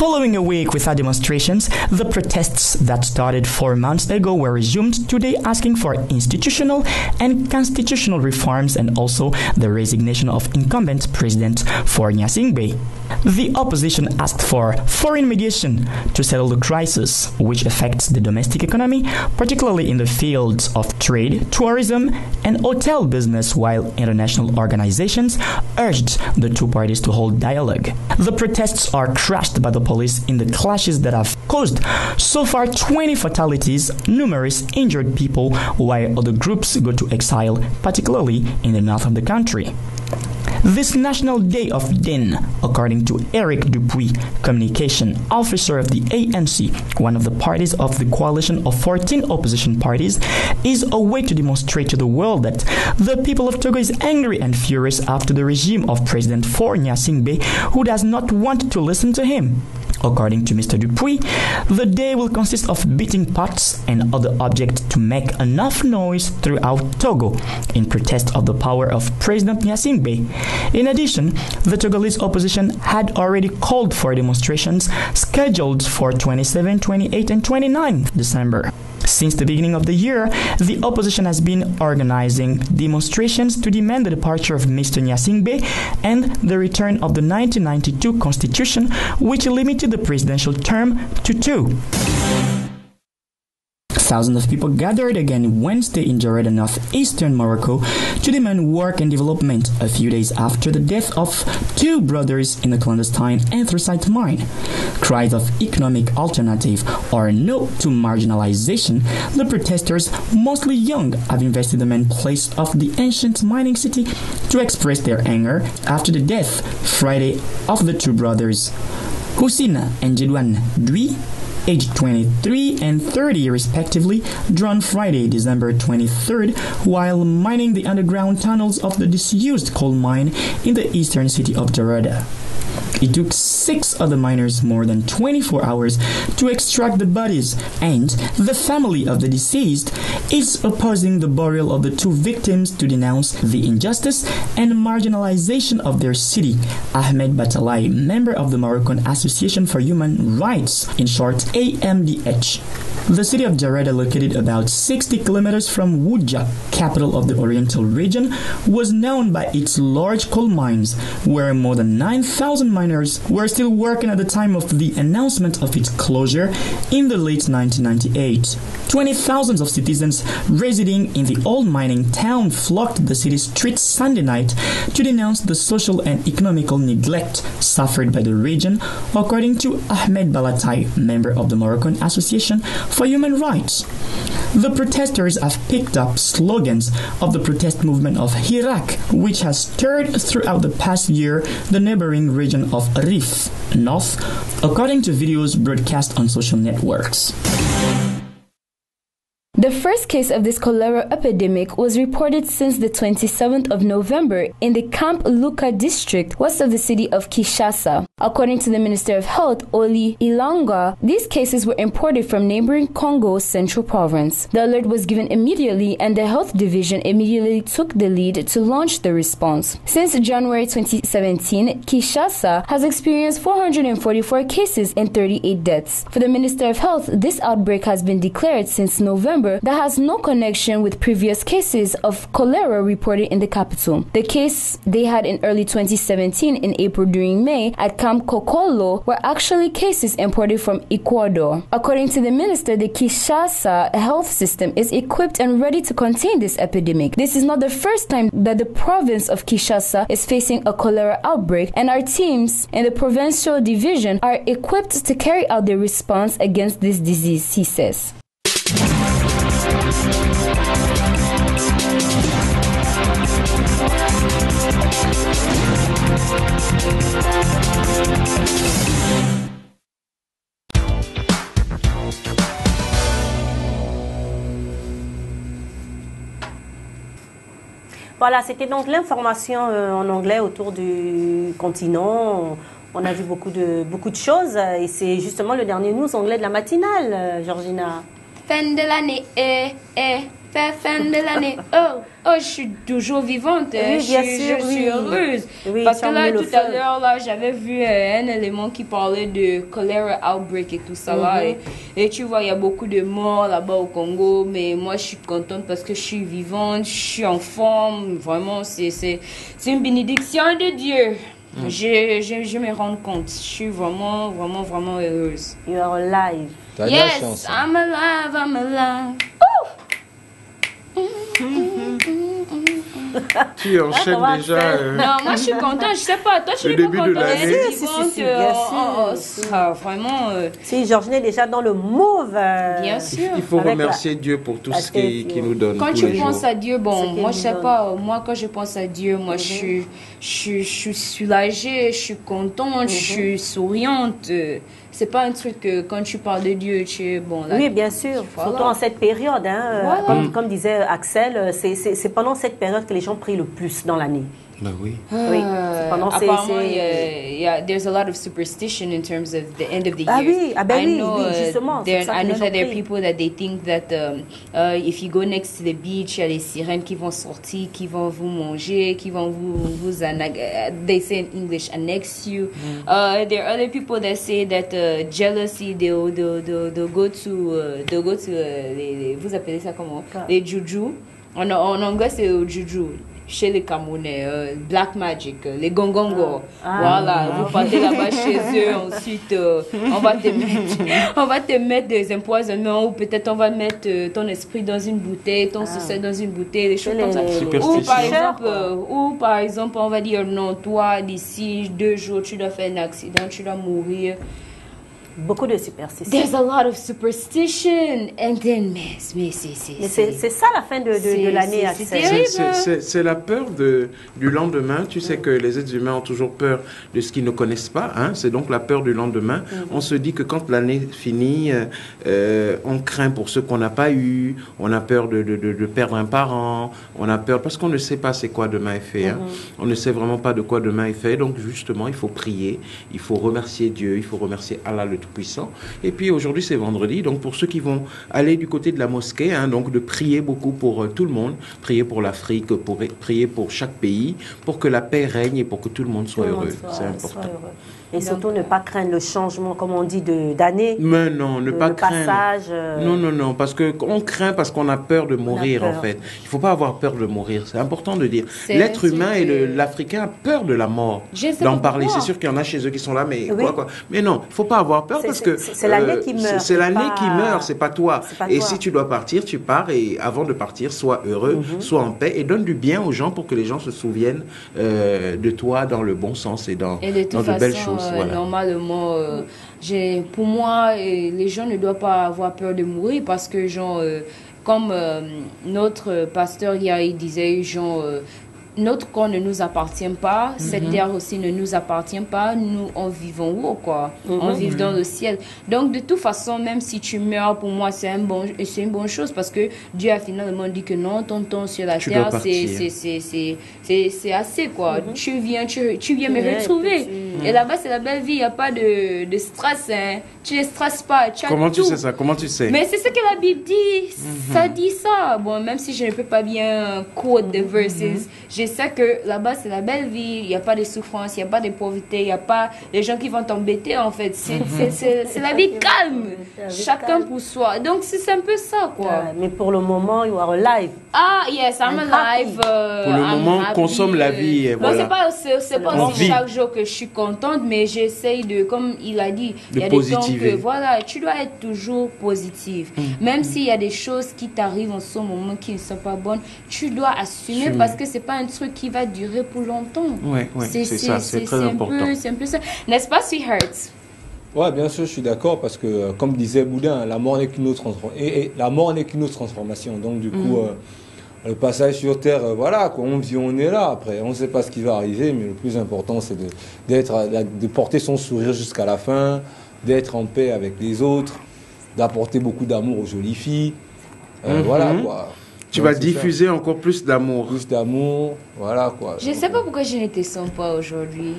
Following a week without demonstrations, the protests that started 4 months ago were resumed today, asking for institutional and constitutional reforms and also the resignation of incumbent President Faure Gnassingbé. The opposition asked for foreign mediation to settle the crisis, which affects the domestic economy, particularly in the fields of trade, tourism, and hotel business, while international organizations urged the two parties to hold dialogue. The protests are crushed by the police in the clashes that have caused so far 20 fatalities, numerous injured people, while other groups go to exile, particularly in the north of the country. This National Day of Din, according to Eric Dupuis, communication officer of the ANC, one of the parties of the coalition of 14 opposition parties, is a way to demonstrate to the world that the people of Togo is angry and furious after the regime of President Faure Gnassingbé, who does not want to listen to him. According to Mr. Dupuis, the day will consist of beating pots and other objects to make enough noise throughout Togo in protest of the power of President Gnassingbé. In addition, the Togolese opposition had already called for demonstrations scheduled for 27, 28, and 29 December. Since the beginning of the year, the opposition has been organizing demonstrations to demand the departure of Mr. Gnassingbé and the return of the 1992 constitution, which limited the presidential term to 2. Thousands of people gathered again Wednesday in Jarada, northeastern Morocco, to demand work and development a few days after the death of 2 brothers in a clandestine anthracite mine. Cries of economic alternative or no to marginalization, the protesters, mostly young, have invested the main place of the ancient mining city to express their anger after the death Friday of the 2 brothers, Kusina and Jidwan Dwi, aged 23 and 30 respectively, drawn Friday, December 23rd, while mining the underground tunnels of the disused coal mine in the eastern city of Jarada. It took 6 other miners more than 24 hours to extract the bodies, and the family of the deceased is opposing the burial of the 2 victims to denounce the injustice and marginalization of their city. Ahmed Batalai, member of the Moroccan Association for Human Rights, in short AMDH. The city of Jarada, located about 60 kilometers from Wujak, capital of the Oriental region, was known by its large coal mines, where more than 9,000 miners were still working at the time of the announcement of its closure in the late 1998. 20,000 of citizens residing in the old mining town flocked the city's streets Sunday night to denounce the social and economical neglect suffered by the region, according to Ahmed Balatai, member of the Moroccan Association for Human Rights. The protesters have picked up slogans of the protest movement of Hirak, which has stirred throughout the past year the neighboring region of Rif, North, according to videos broadcast on social networks. The first case of this cholera epidemic was reported since the 27th of November in the Camp Luka district west of the city of Kinshasa. According to the Minister of Health, Oli Ilanga, these cases were imported from neighboring Congo's central province. The alert was given immediately, and the health division immediately took the lead to launch the response. Since January 2017, Kinshasa has experienced 444 cases and 38 deaths. For the Minister of Health, this outbreak has been declared since November that has no connection with previous cases of cholera reported in the capital. The case they had in early 2017 in April during May at Camp Kokolo were actually cases imported from Ecuador. According to the minister, the Kinshasa health system is equipped and ready to contain this epidemic. This is not the first time that the province of Kinshasa is facing a cholera outbreak, and our teams in the provincial division are equipped to carry out the response against this disease, he says. Voilà, c'était donc l'information en anglais autour du continent. On a vu beaucoup de choses et c'est justement le dernier news anglais de la matinale, Georgina. Fin de l'année, fin de l'année. Oh, je suis toujours vivante. Oui, bien sûr, je suis heureuse. Oui, parce que là, tout à l'heure, là, j'avais vu un élément qui parlait de cholera outbreak et tout ça là. Et tu vois, il y a beaucoup de morts là-bas au Congo, mais moi, je suis contente parce que je suis vivante, je suis en forme. Vraiment, c'est une bénédiction de Dieu. Je me rends compte. Je suis vraiment, vraiment, vraiment heureuse. You are alive. Yes, I'm alive. Tu enchaînes déjà. Non, moi je suis contente, je sais pas, toi tu n'es pas contente. Si, vraiment. Si, Georgina est déjà dans le mauve. Bien sûr. Il faut remercier Dieu pour tout ce qu'il nous donne. Quand tous tu les penses jours. à Dieu, bon, moi je sais pas, moi quand je pense à Dieu, moi je suis soulagée, je suis contente, je suis souriante. C'est pas un truc que quand tu parles de Dieu, tu es bon là. Oui, bien sûr, voilà. Surtout en cette période. Hein, voilà. comme disait Axel, c'est pendant cette période que les gens prient le plus dans l'année. Ben oui. Oui, pendant apparemment, there's a lot of superstition in terms of the end of the year. Ah oui, I know, justement. I know that there are people that they think that if you go next to the beach, il y a les sirènes qui vont sortir, qui vont vous manger, qui vont vous they say in English, annex you. There are other people that say that jealousy, they'll go to vous appelez ça comment? Les juju. En anglais, c'est juju. Chez les Camerounais, Black Magic, les Gongongo. Voilà, vous partez là-bas chez eux, ensuite on va te mettre des empoisonnements ou peut-être on va mettre ton esprit dans une bouteille, ton succès dans une bouteille, des choses comme ça. Ou par exemple, on va dire non, toi d'ici 2 jours tu dois faire un accident, tu dois mourir. Beaucoup de superstitions. There's a lot of superstition. And then, mais c'est ça la fin de l'année, Axel. C'est la peur du lendemain. Tu sais que les êtres humains ont toujours peur de ce qu'ils ne connaissent pas. Hein? C'est donc la peur du lendemain. On se dit que quand l'année finit, on craint pour ce qu'on n'a pas eu. On a peur de perdre un parent. On a peur parce qu'on ne sait pas c'est quoi demain est fait. Hein? On ne sait vraiment pas de quoi demain est fait. Donc justement, il faut prier. Il faut remercier Dieu. Il faut remercier Allah le Tout-Puissant. Et puis aujourd'hui, c'est vendredi. Donc pour ceux qui vont aller du côté de la mosquée, hein, donc de prier beaucoup pour tout le monde, prier pour l'Afrique, prier pour chaque pays, pour que la paix règne et pour que tout le monde soit heureux. C'est important. Et surtout ne pas craindre le changement, comme on dit, d'année. Mais non, ne pas craindre. Passage, Non, parce qu'on craint parce qu'on a peur de mourir, en fait. Il ne faut pas avoir peur de mourir, c'est important de dire. L'être humain et l'Africain a peur de la mort, d'en parler. C'est sûr qu'il y en a chez eux qui sont là, mais quoi. Mais non, il ne faut pas avoir peur parce que... C'est l'année qui meurt. C'est l'année qui meurt, c'est pas toi. Et si tu dois partir, tu pars et avant de partir, sois heureux, sois en paix et donne du bien aux gens pour que les gens se souviennent de toi dans le bon sens et dans de belles choses. Voilà. Normalement, pour moi, les gens ne doivent pas avoir peur de mourir parce que, comme notre pasteur hier, il disait, notre corps ne nous appartient pas, cette terre aussi ne nous appartient pas, nous on vit en haut, quoi. On vit dans le ciel. Donc de toute façon, même si tu meurs, pour moi c'est une bonne chose parce que Dieu a finalement dit que non, ton temps sur la terre c'est assez, quoi. Tu viens me retrouver. Et là-bas c'est la belle vie, il n'y a pas de stress, hein. Tu ne stresses pas. Comment tu sais ça? Comment tu sais? Mais c'est ce que la Bible dit. Ça dit ça. Bon, même si je ne peux pas bien quote the verses, je sais que là-bas, c'est la belle vie. Il n'y a pas de souffrance, il n'y a pas de pauvreté, il n'y a pas les gens qui vont t'embêter, en fait. C'est la vie calme. Chacun pour soi. Donc, c'est un peu ça, quoi. Mais pour le moment, you are alive. Ah, yes, I'm alive. Pour le moment, consomme la vie. Et voilà. C'est pas aussi chaque jour que je suis contente, mais j'essaye de, comme il a dit, il y a des temps que, voilà, tu dois être toujours positive. Même s'il y a des choses qui t'arrivent en ce moment qui ne sont pas bonnes, tu dois assumer parce que c'est pas un truc qui va durer pour longtemps. Ouais, c'est ça, c'est très important. C'est un peu ça. N'est-ce pas, sweetheart? Ouais, bien sûr, je suis d'accord parce que, comme disait Boudin, la mort n'est qu'une autre transformation. Donc, du coup, le passage sur Terre, voilà, quoi, on vit, on est là. Après, on ne sait pas ce qui va arriver, mais le plus important, c'est de porter son sourire jusqu'à la fin, d'être en paix avec les autres, d'apporter beaucoup d'amour aux jolies filles. Voilà, quoi. Tu vas diffuser encore plus d'amour. Plus d'amour, voilà, quoi. Je ne sais pas pourquoi je ne te sens pas aujourd'hui.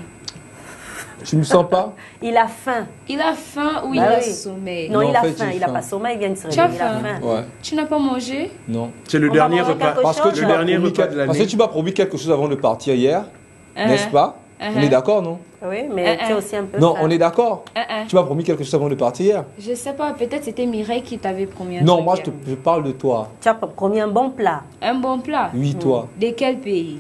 Tu ne me sens pas? Il a faim. Il a faim ou il a sommeil? Non, il a faim. Il n'a pas sommeil, il vient de se réveiller. Tu as faim? Ouais. Tu n'as pas mangé? Non. C'est le dernier repas. Parce que tu m'as promis quelque chose avant de partir hier, n'est-ce pas? On est d'accord, non? Oui, mais tu es aussi un peu... Non, on est d'accord. Tu m'as promis quelque chose avant de partir hier. Je sais pas, peut-être c'était Mireille qui t'avait promis un Non, truc moi je parle de toi. Tu as promis un bon plat. Un bon plat? Oui, toi. De quel pays?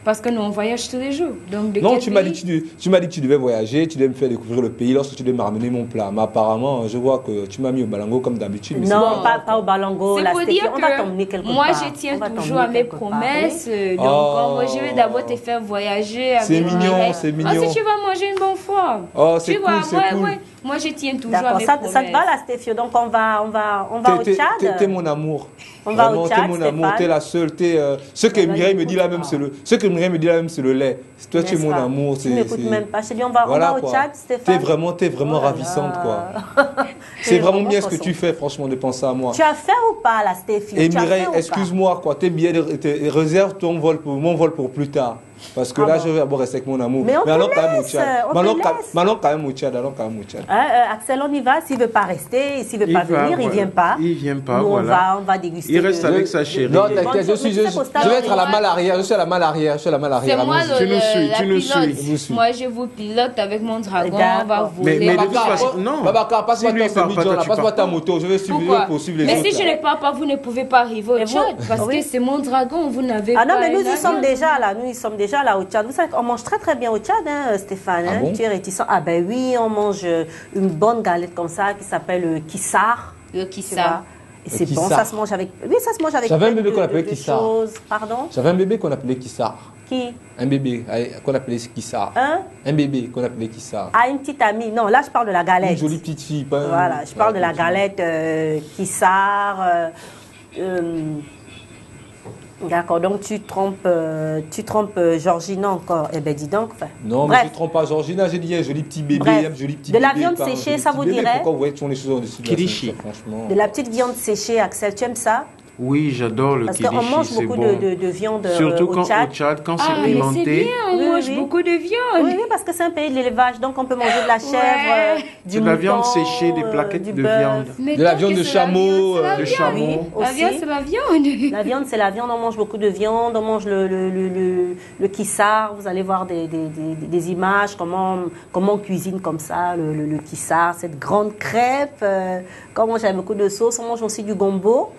Parce que nous, on voyage tous les jours. Donc, de non, quel tu m'as dit que tu devais voyager, tu devais me faire découvrir le pays lorsque tu devais me ramener mon plat. Mais apparemment, je vois que tu m'as mis au balango comme d'habitude. Non, pas au balango. C'est pour dire que moi, je tiens toujours à mes promesses. Donc, moi, je vais d'abord te faire voyager avec c'est mignon, c'est mignon. Si tu vas manger une bonne fois. Oh, c'est cool, c'est cool. Moi, je tiens toujours à mes promesses. Ça te va, là, Stéphio? Donc, on va au Tchad. T'es mon amour. On va au Tchad, t'es mon amour, t'es la seule. Ce que Mireille me dit là même, c'est le lait. Toi, tu es mon amour. Tu m'écoutes même pas. Je te dis, on va au Tchad, Stéphane. T'es vraiment ravissante, quoi. C'est vraiment bien ce que tu fais, franchement, de penser à moi. Tu as faim ou pas, là, Stéphie? Et Mireille, excuse-moi, quoi. T'es bien, réserve mon vol pour plus tard. Parce que là, je vais d'abord rester avec mon amour. Mais allons quand même au Tchad. Allons quand même au Tchad. Axel, on y va. S'il ne veut pas rester, s'il ne veut pas venir, il ne vient pas. Il ne vient pas, nous, voilà. on va déguster. Il reste avec sa chérie. Non, t'inquiète, je vais être à la malle arrière. Je suis à la malle arrière. C'est moi tu nous suis. Moi, je vous pilote avec mon dragon. On va voler. Mais de toute façon, non. Babacar, passe-moi ta moto. Je vais poursuivre les autres. Mais si je ne pars pas, vous ne pouvez pas arriver au Tchad. Parce que c'est mon dragon. Vous n'avez pas. Ah non, mais nous y sommes déjà là. Nous y sommes déjà là au Tchad. Vous savez qu'on mange très très bien au Tchad, hein, Stéphane. Ah bon? Tu es réticent. Ah ben oui, on mange une bonne galette comme ça qui s'appelle le kissar. Le kissar. Et c'est bon, ça se mange avec... Oui, ça se mange avec J'avais un bébé qu'on appelait Kissar. Pardon? J'avais un bébé qu'on appelait Kissar. Qui? Un bébé qu'on appelait Kissar. Un bébé qu'on appelait Kissar. Ah, une petite amie. Non, là, je parle de la galette. Une jolie petite fille. Voilà, je parle de la galette Kissar. D'accord, donc tu trompes Georgina encore. Eh bien, dis donc. Non, bref. mais je ne trompe pas Georgina, j'ai dit un joli petit bébé. Bref. Un joli petit de bébé, la viande séchée, ça vous dirait? Pourquoi vous voyez toujours les choses au-dessus de la Kirishi. ceinture, franchement. De la petite viande séchée, Axel, tu aimes ça? Oui, j'adore le Parce kirishi, qu'on mange c'est beaucoup bon. de viande Surtout au Tchad. au Tchad, quand Ah, c'est mais pimenté. c'est bien, on Oui, mange oui. beaucoup de viande. Oui, oui, parce que c'est un pays de l'élevage, donc on peut manger de la chèvre, du C'est de la viande mouton, séchée, des plaquettes du de bœuf. viande. Mais De la tant viande que de c'est la chameau, viande, c'est la de viande. chameau. Oui, La viande, aussi. c'est la viande. La viande, c'est la viande, on mange beaucoup de viande, on mange le kissar, vous allez voir des images, comment on cuisine comme ça, le kissar, cette grande crêpe, quand on mange avec beaucoup de sauce, on mange aussi du gombo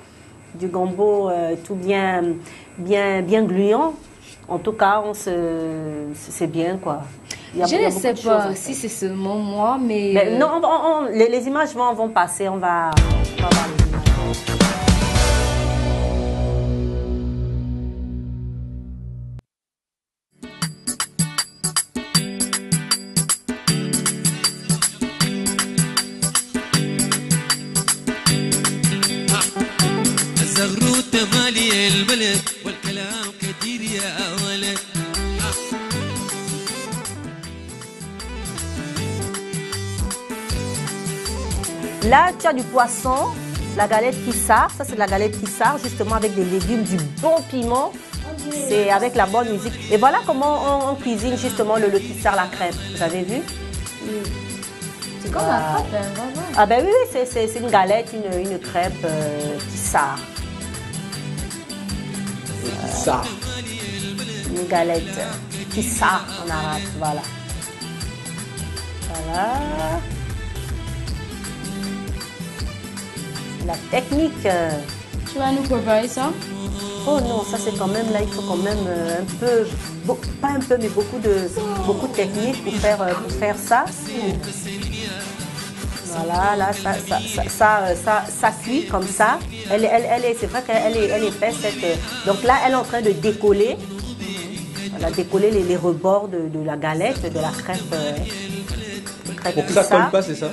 tout bien gluant. En tout cas, c'est bien, quoi. Il y a Je ne beaucoup sais de choses, pas en fait. si c'est seulement moi, mais... Mais non, les images vont passer, on va voir les images. الزغروت مالي البلد والكلام كتير يا ولد. Là, tu as du poisson, la galette kissar. Ça, c'est de la galette kissar, justement avec des légumes, du bon piment. C'est avec la bonne musique. Et voilà comment on cuisine justement le kissar, la crêpe. Vous avez vu? C'est comme la crêpe, hein, vraiment. Ah ben oui, c'est une galette, une crêpe kissar. Ça. Une galette kissar en arabe, voilà. Voilà. La technique. Tu vas nous préparer ça? Oh non, ça c'est quand même, là il faut quand même un peu, pas un peu, mais beaucoup de techniques pour faire ça. Voilà, là ça cuit comme ça. C'est vrai qu'elle est épaisse. Donc là, elle est en train de décoller. Elle a décollé les rebords de la galette, de la crêpe. Pour que ça colle pas, c'est ça?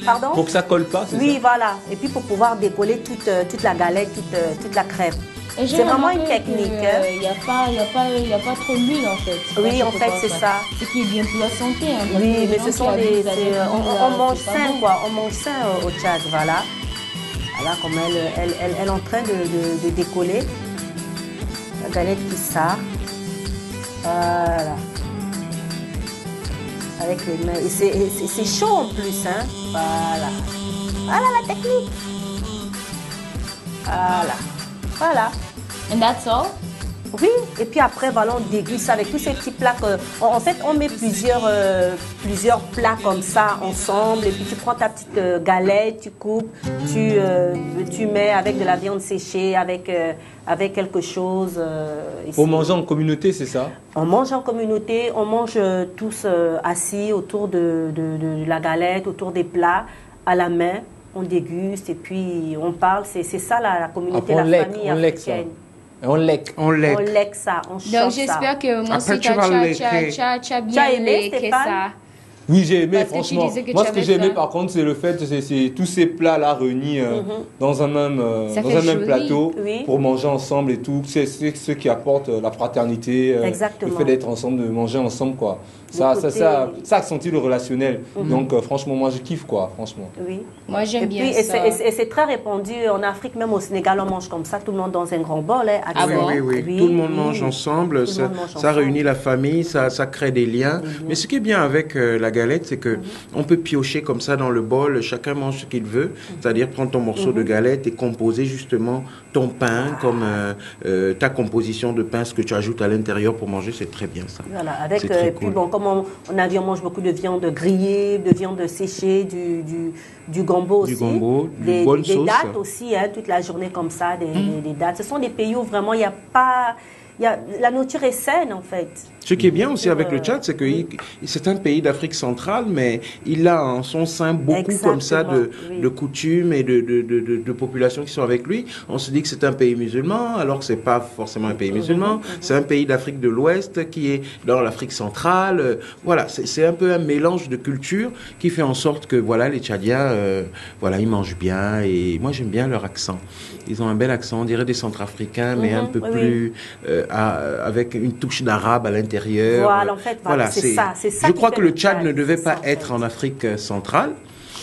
Pardon? Pour que ça colle pas, c'est ça? Oui, voilà. Et puis pour pouvoir décoller toute la galette, toute la crêpe. Et j'ai C'est vraiment remarqué une technique. Il n'y a pas trop d'huile en fait. Oui, en fait, c'est ça. Ce qui est bien pour la santé. Hein, parce que Oui, les mais gens ce qui sont abusent avec l'huile, on mange c'est pas sain, bon. quoi. On mange sain au Tchad, voilà. Voilà, comme elle est en train de décoller. La galette qui sort. Voilà. Avec les mains. Et c'est chaud en plus, hein. Voilà. Voilà la technique. Voilà. Voilà. And that's all? Oui, et puis après, voilà, on déguste avec tous ces petits plats. En fait, on met plusieurs plats comme ça ensemble. Et puis tu prends ta petite galette, tu coupes, tu mets avec de la viande séchée, avec quelque chose. Pour manger en communauté, c'est ça? On mange en communauté, on mange tous assis autour de la galette, autour des plats, à la main. On déguste et puis on parle. C'est ça la communauté, Après, la famille africaine. On lèque. On lèque ça, on chante ça. Donc j'espère que moi Après, aussi, tu vas le tu as Tu as bien aimé, léqué Stéphane? ça. Oui, j'ai aimé, Parce que tu franchement. disais que Moi, tu ce que avais j'ai aimé, faim. par contre, c'est le fait, c'est tous ces plats-là réunis dans un même, Ça dans fait un même joli. plateau Oui. pour manger ensemble et tout. C'est ce qui apporte la fraternité, Exactement. le fait d'être ensemble, de manger ensemble, quoi. côté- Ça accentue le relationnel. Donc, franchement, moi, je kiffe, quoi, franchement. Oui. Moi, j'aime Et bien puis, ça. et c'est très répandu en Afrique, même au Sénégal, on mange comme ça, tout le monde dans un grand bol. Hein, Ah Oui, bon? oui. Tout le monde oui. mange ensemble, Tout le ça, monde mange ça ensemble. réunit la famille, ça crée des liens. Mais ce qui est bien avec la galette, c'est que on peut piocher comme ça dans le bol, chacun mange ce qu'il veut, c'est-à-dire prendre ton morceau de galette et composer justement ton pain, comme ta composition de pain, ce que tu ajoutes à l'intérieur pour manger, c'est très bien ça. Voilà, avec, C'est très et puis cool. bon, comme on a dit, on mange beaucoup de viande grillée, de viande séchée, du gombo aussi. Du gombo, des bonne sauce. dattes aussi, hein, toute la journée comme ça, des dattes. Ce sont des pays où vraiment il n'y a pas la nourriture est saine, en fait. Ce qui est bien aussi avec le Tchad, c'est que c'est un pays d'Afrique centrale, mais il a en son sein beaucoup comme ça de coutumes et de populations qui sont avec lui. On se dit que c'est un pays musulman, alors que c'est pas forcément un pays musulman. C'est un pays d'Afrique de l'Ouest qui est dans l'Afrique centrale. Voilà, c'est un peu un mélange de cultures qui fait en sorte que voilà, les Tchadiens, voilà, ils mangent bien et moi j'aime bien leur accent. Ils ont un bel accent, on dirait des Centrafricains, mais un peu plus avec une touche d'arabe à l'intérieur. Voilà, en fait, c'est ça. Je crois que le Tchad ne devait pas être en Afrique centrale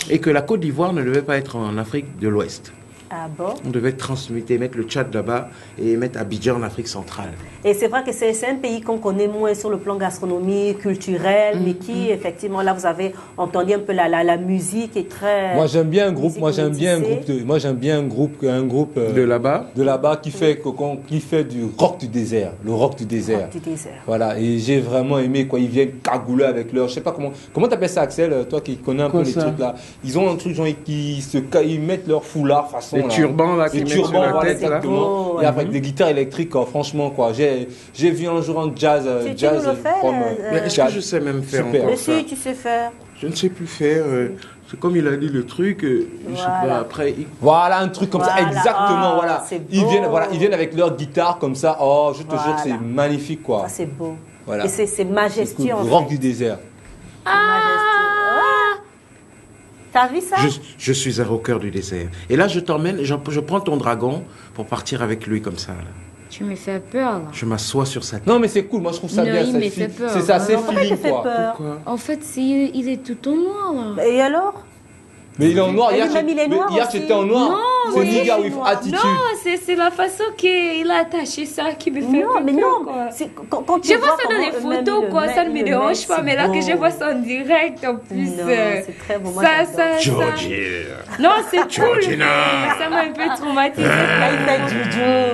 et que la Côte d'Ivoire ne devait pas être en Afrique de l'Ouest. Ah bon? On devait transmuter, mettre le Tchad là-bas et mettre Abidjan en Afrique centrale. Et c'est vrai que c'est un pays qu'on connaît moins sur le plan gastronomique, culturel, mais qui, effectivement, là, vous avez entendu un peu la musique est très... Moi, j'aime bien un groupe, de là-bas qui fait du rock du désert, le rock du désert. Rock du désert. Voilà, et j'ai vraiment aimé, quoi. Ils viennent cagouler avec leur, je sais pas comment t'appelles ça, Axel, toi qui connais un peu les trucs là. Ils ont un truc, genre, ils mettent leur foulard façon. Les turbans là, qui mettent sur la tête là. Beau, et avec des guitares électriques, quoi, franchement, quoi. J'ai vu un jour un jazz. Est-ce que je sais même faire encore mais ça? si, tu sais faire. Je ne sais plus faire. C'est comme il a dit le truc. Je sais pas, après. Voilà, un truc comme ça, exactement. Voilà. Ils viennent avec leur guitare comme ça. Oh, je te jure, c'est magnifique, quoi. Ça, c'est beau. Voilà. Et c'est majestueux. Le rock du désert. T'as vu ça? Je suis un rocker du désert. Et là, je t'emmène, je prends ton dragon pour partir avec lui comme ça. Là. Tu me fais peur, là. Je m'assois sur sa tête. Non, mais c'est cool. Moi, je trouve ça bien. Il me fait peur. C'est ça, c'est feeling, quoi. Pourquoi? En fait, il est tout en noir, là. Et alors? Mais il est en noir. Hier, j'étais en noir. Non, c'est nigga with attitude. Non, c'est la façon qu'il a attaché ça qui me fait Non, mais peur, non. quoi. Quand Je vois ça dans les photos, quoi. Ça ne me dérange pas. Mais là que je vois ça en direct, en plus. Non, c'est très beau. Moi, Georgie. Non, c'est cool. Ça m'a un peu traumatisé.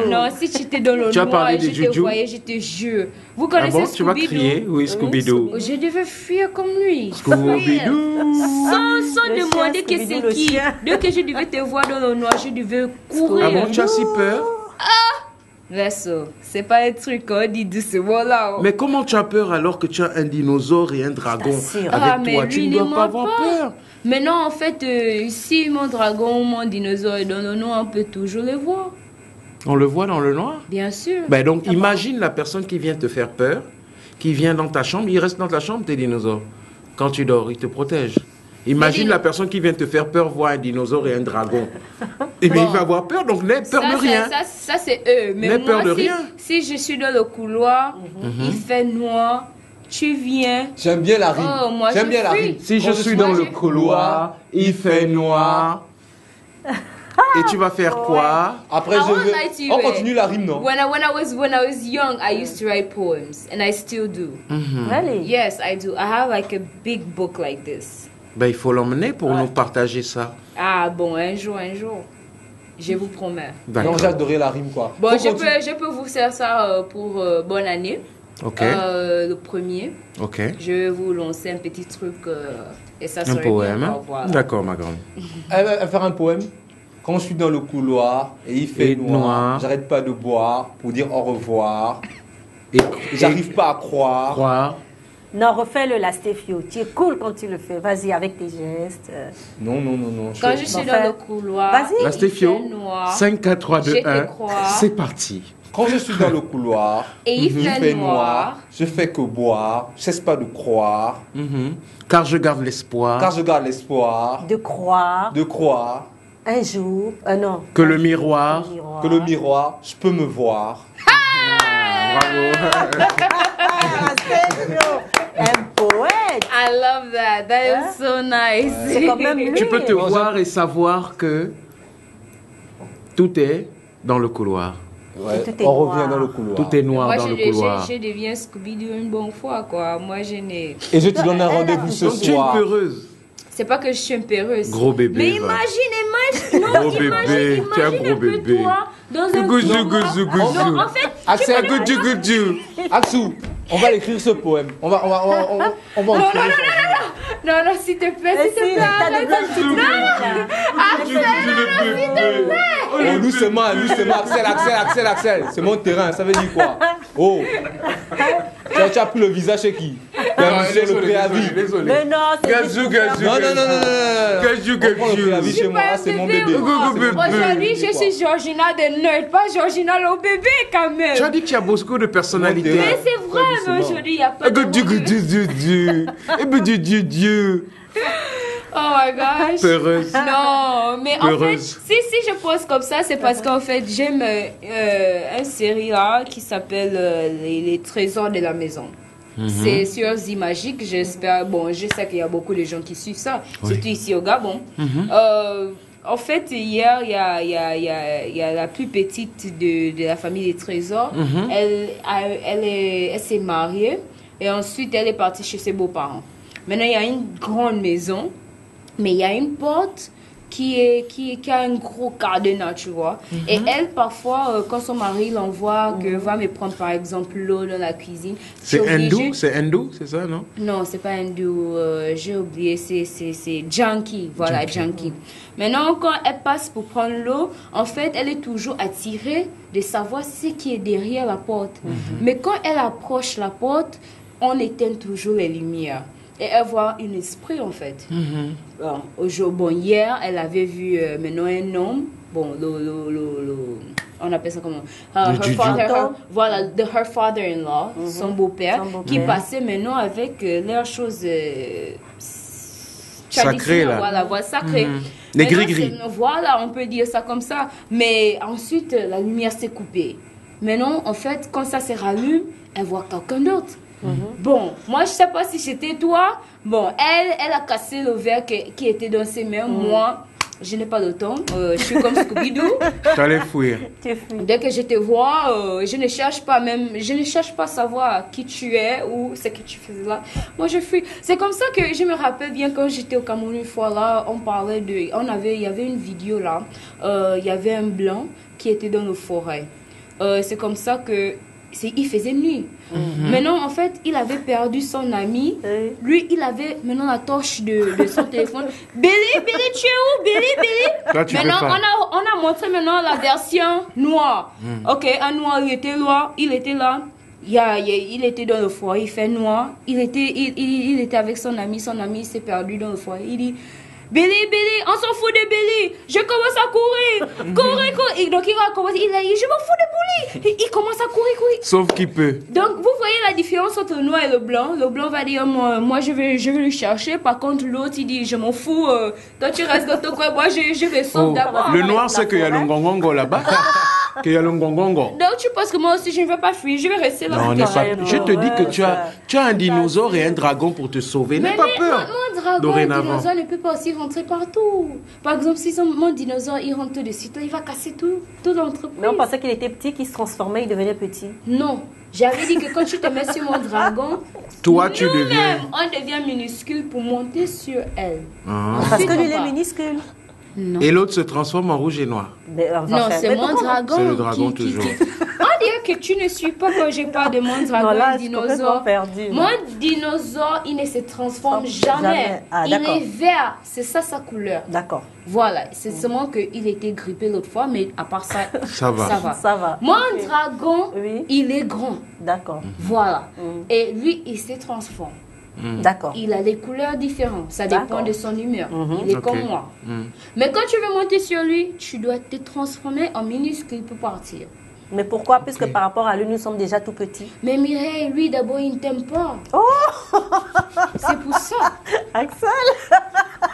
Non, si tu étais dans le noir et je te voyais, je te jure. Vous connaissez Scooby-Doo? Tu vas crier? Oui, Scooby-Doo. Je devais fuir comme lui. Scooby-Doo. Sans demander que c'est qui. Dès que je devais te voir dans le noir, je devais courir. Ah bon, tu as si peur? Verso, c'est pas un truc qu'on dit doucement là. Mais comment tu as peur alors que tu as un dinosaure et un dragon avec toi? Tu ne dois pas avoir peur. Mais non, en fait, si mon dragon ou mon dinosaure est dans le noir, on peut toujours le voir. On le voit dans le noir? Bien sûr. Ben donc, imagine la personne qui vient te faire peur, qui vient dans ta chambre, il reste dans ta chambre, tes dinosaures. Quand tu dors, il te protège. Imagine la personne qui vient te faire peur voir un dinosaure et un dragon. Eh bien, il va avoir peur, donc n'aie peur de rien. Ça c'est eux. Mais n'aie moi, peur de rien. Si je suis dans le couloir, il fait noir, tu viens. J'aime bien la rime. Oh, moi, J'aime bien la rime. Si je suis dans le couloir, il fait noir. Et tu vas faire quoi? Après, on continue la rime, non? When I was young, I used to write poems, and I still do. Really? Yes, I do. I have like a big book like this. Ben, il faut l'emmener pour nous partager ça. Ah bon, un jour. Je vous promets. Non, j'ai adoré la rime, quoi. Bon, je peux vous faire ça pour bonne année. Ok. Le premier. Ok. Je vais vous lancer un petit truc et ça serait un poème. bien. Voilà. D'accord, ma grande. Elle va faire un poème. Quand je suis dans le couloir et il fait noir, j'arrête pas de boire pour dire au revoir. Et j'arrive pas à croire. Non, refais-le là, Stéphio. Tu es cool quand tu le fais. Vas-y, avec tes gestes. Non. Quand je suis dans le couloir, vas-y. La Stéphio, 5, 4, 3, 2, 1, c'est parti. Quand je suis dans le couloir et il fait noir, je fais que boire, je cesse pas de croire. Car je garde l'espoir. De croire. Un jour, non. Que le miroir, je peux me voir. Bravo. Un poète. I love that. That is so nice. C'est quand même lui. Tu peux te voir et savoir que tout est dans le couloir. Ouais, on revient dans le couloir. Tout est noir dans le couloir. Je deviens Scooby-Doo une bonne fois, quoi. Moi, je n'ai... Et je te donne un rendez-vous ce soir. Tu es une peureuse. C'est pas que je suis une peureuse. Gros bébé. Mais imagine. Non, gros bébé. Tu es un gros bébé. Toi, dans un gouzou. Non, en fait, Axel, goudou. Axou, on va écrire ce poème. On va Non, s'il te plaît, arrête. Oh, doucement, Axel. C'est mon terrain, ça veut dire quoi? Oh, tu as pris le visage chez qui? Sur le préavis. Désolé. Mais non, c'est Gazou. Non. On prend le préavis chez moi, c'est mon bébé. Aujourd'hui, je suis Georgina de Nerd, pas Georgina le bébé quand même. Tu as dit qu'il y a beaucoup de personnalités. Mais c'est vrai, mais aujourd'hui, il n'y a pas de... Dieu. Oh my gosh. Peureuse. Non, mais en fait, Peureuse. si je pose comme ça, c'est parce qu'en fait, j'aime une série là qui s'appelle les Trésors de la maison. C'est sur Zimagique, j'espère. Bon, je sais qu'il y a beaucoup de gens qui suivent ça, surtout ici au Gabon. En fait, hier, il y a la plus petite de la famille des Trésors. Elle s'est mariée et ensuite elle est partie chez ses beaux-parents. Maintenant, il y a une grande maison, mais il y a une porte qui a un gros cadenas, tu vois. Et elle, parfois, quand son mari l'envoie, que va me prendre, par exemple, l'eau dans la cuisine. C'est hindou, c'est ça, non? Non, c'est pas hindou, j'ai oublié, c'est junkie, voilà, junkie. Maintenant, quand elle passe pour prendre l'eau, en fait, elle est toujours attirée de savoir ce qui est derrière la porte. Mais quand elle approche la porte, on éteint toujours les lumières. Et elle voit un esprit, en fait. Hier, elle avait vu maintenant un homme. Bon, on appelle ça comment? Her father-in-law, son beau-père, qui passait maintenant avec leurs choses sacrées, là. Voilà, sacrées. Les gris-gris. Voilà, on peut dire ça comme ça. Mais ensuite, la lumière s'est coupée. Maintenant, en fait, quand ça se rallume, elle voit quelqu'un d'autre. Bon, moi, je sais pas si c'était toi. Bon, elle a cassé le verre qui était dans ses mains. Moi, je n'ai pas le temps. Je suis comme Scooby-Doo. Tu allais fuir. Dès que je te vois, je ne cherche pas à savoir qui tu es ou ce que tu faisais là. Moi, je fuis. C'est comme ça que je me rappelle bien quand j'étais au Cameroun une fois là, il y avait une vidéo là. Il y avait un blanc qui était dans nos forêts. C'est comme ça que il faisait nuit. Maintenant, en fait, il avait perdu son ami. Lui, il avait maintenant la torche de son téléphone. Billy, tu es où? Billy. Là, tu maintenant, peux pas. on a montré maintenant la version noire. Ok, un noir, il était là. Il était dans le foyer, il fait noir. Il était avec son ami s'est perdu dans le foyer. Il dit... Billy, on s'en fout de Billy. Je commence à courir. Courir. Et donc il va commencer. Il a dit, je m'en fous de Billy. Il commence à courir. Sauf qu'il peut. Donc vous voyez la différence entre le noir et le blanc. Le blanc va dire, moi je vais le chercher. Par contre l'autre il dit, je m'en fous. Toi tu restes dans ton coin. Moi je vais sauver d'abord. Le noir c'est qu'il y a le ngongongo là-bas. Qu'il y a le ngongongo. Donc tu penses que moi aussi je ne vais pas fuir. Je vais rester là. Non, je te dis que tu as un dinosaure et un dragon pour te sauver. N'aie pas peur. Mon dragon, un dinosaure ne peut pas aussi rentrer partout. Par exemple, si mon dinosaure il rentre dessus, il va casser tout l'entreprise. Mais on pensait qu'il était petit, qu'il se transformait, il devenait petit. Non, j'avais dit que quand tu te mets sur mon dragon, toi tu deviens. On devient minuscule pour monter sur elle. Parce que lui il est minuscule. Non. Et l'autre se transforme en rouge et noir. Non, c'est mon dragon. C'est le dragon toujours. On dirait que tu ne suis pas quand je parle de mon dragon, non, là, dinosaure. Perdu, mon dinosaure, il ne se transforme jamais. Il est vert, c'est ça sa couleur. D'accord. Voilà, c'est seulement qu'il était grippé l'autre fois, mais à part ça, ça va. Mon dragon, il est grand. D'accord. Voilà. Et lui, il se transforme. D'accord. Il a des couleurs différentes. Ça dépend de son humeur. Il est comme moi. Mais quand tu veux monter sur lui, tu dois te transformer en minuscule pour partir. Mais pourquoi? Puisque par rapport à lui, nous sommes déjà tout petits. Mais Mireille, lui d'abord, il ne t'aime pas. Oh. C'est pour ça. Axel.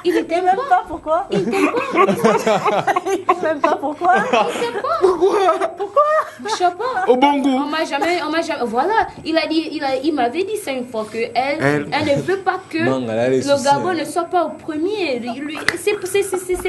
Il ne t'aime pas. Pourquoi? Il ne t'aime pas. Il ne t'aime pas. Pourquoi? Il ne t'aime pas. Pourquoi? Je ne sais pas. Au bon goût. On m'a jamais. Voilà. Il m'avait dit ça une fois que elle ne veut pas que le Gabon ne soit pas au premier. C'est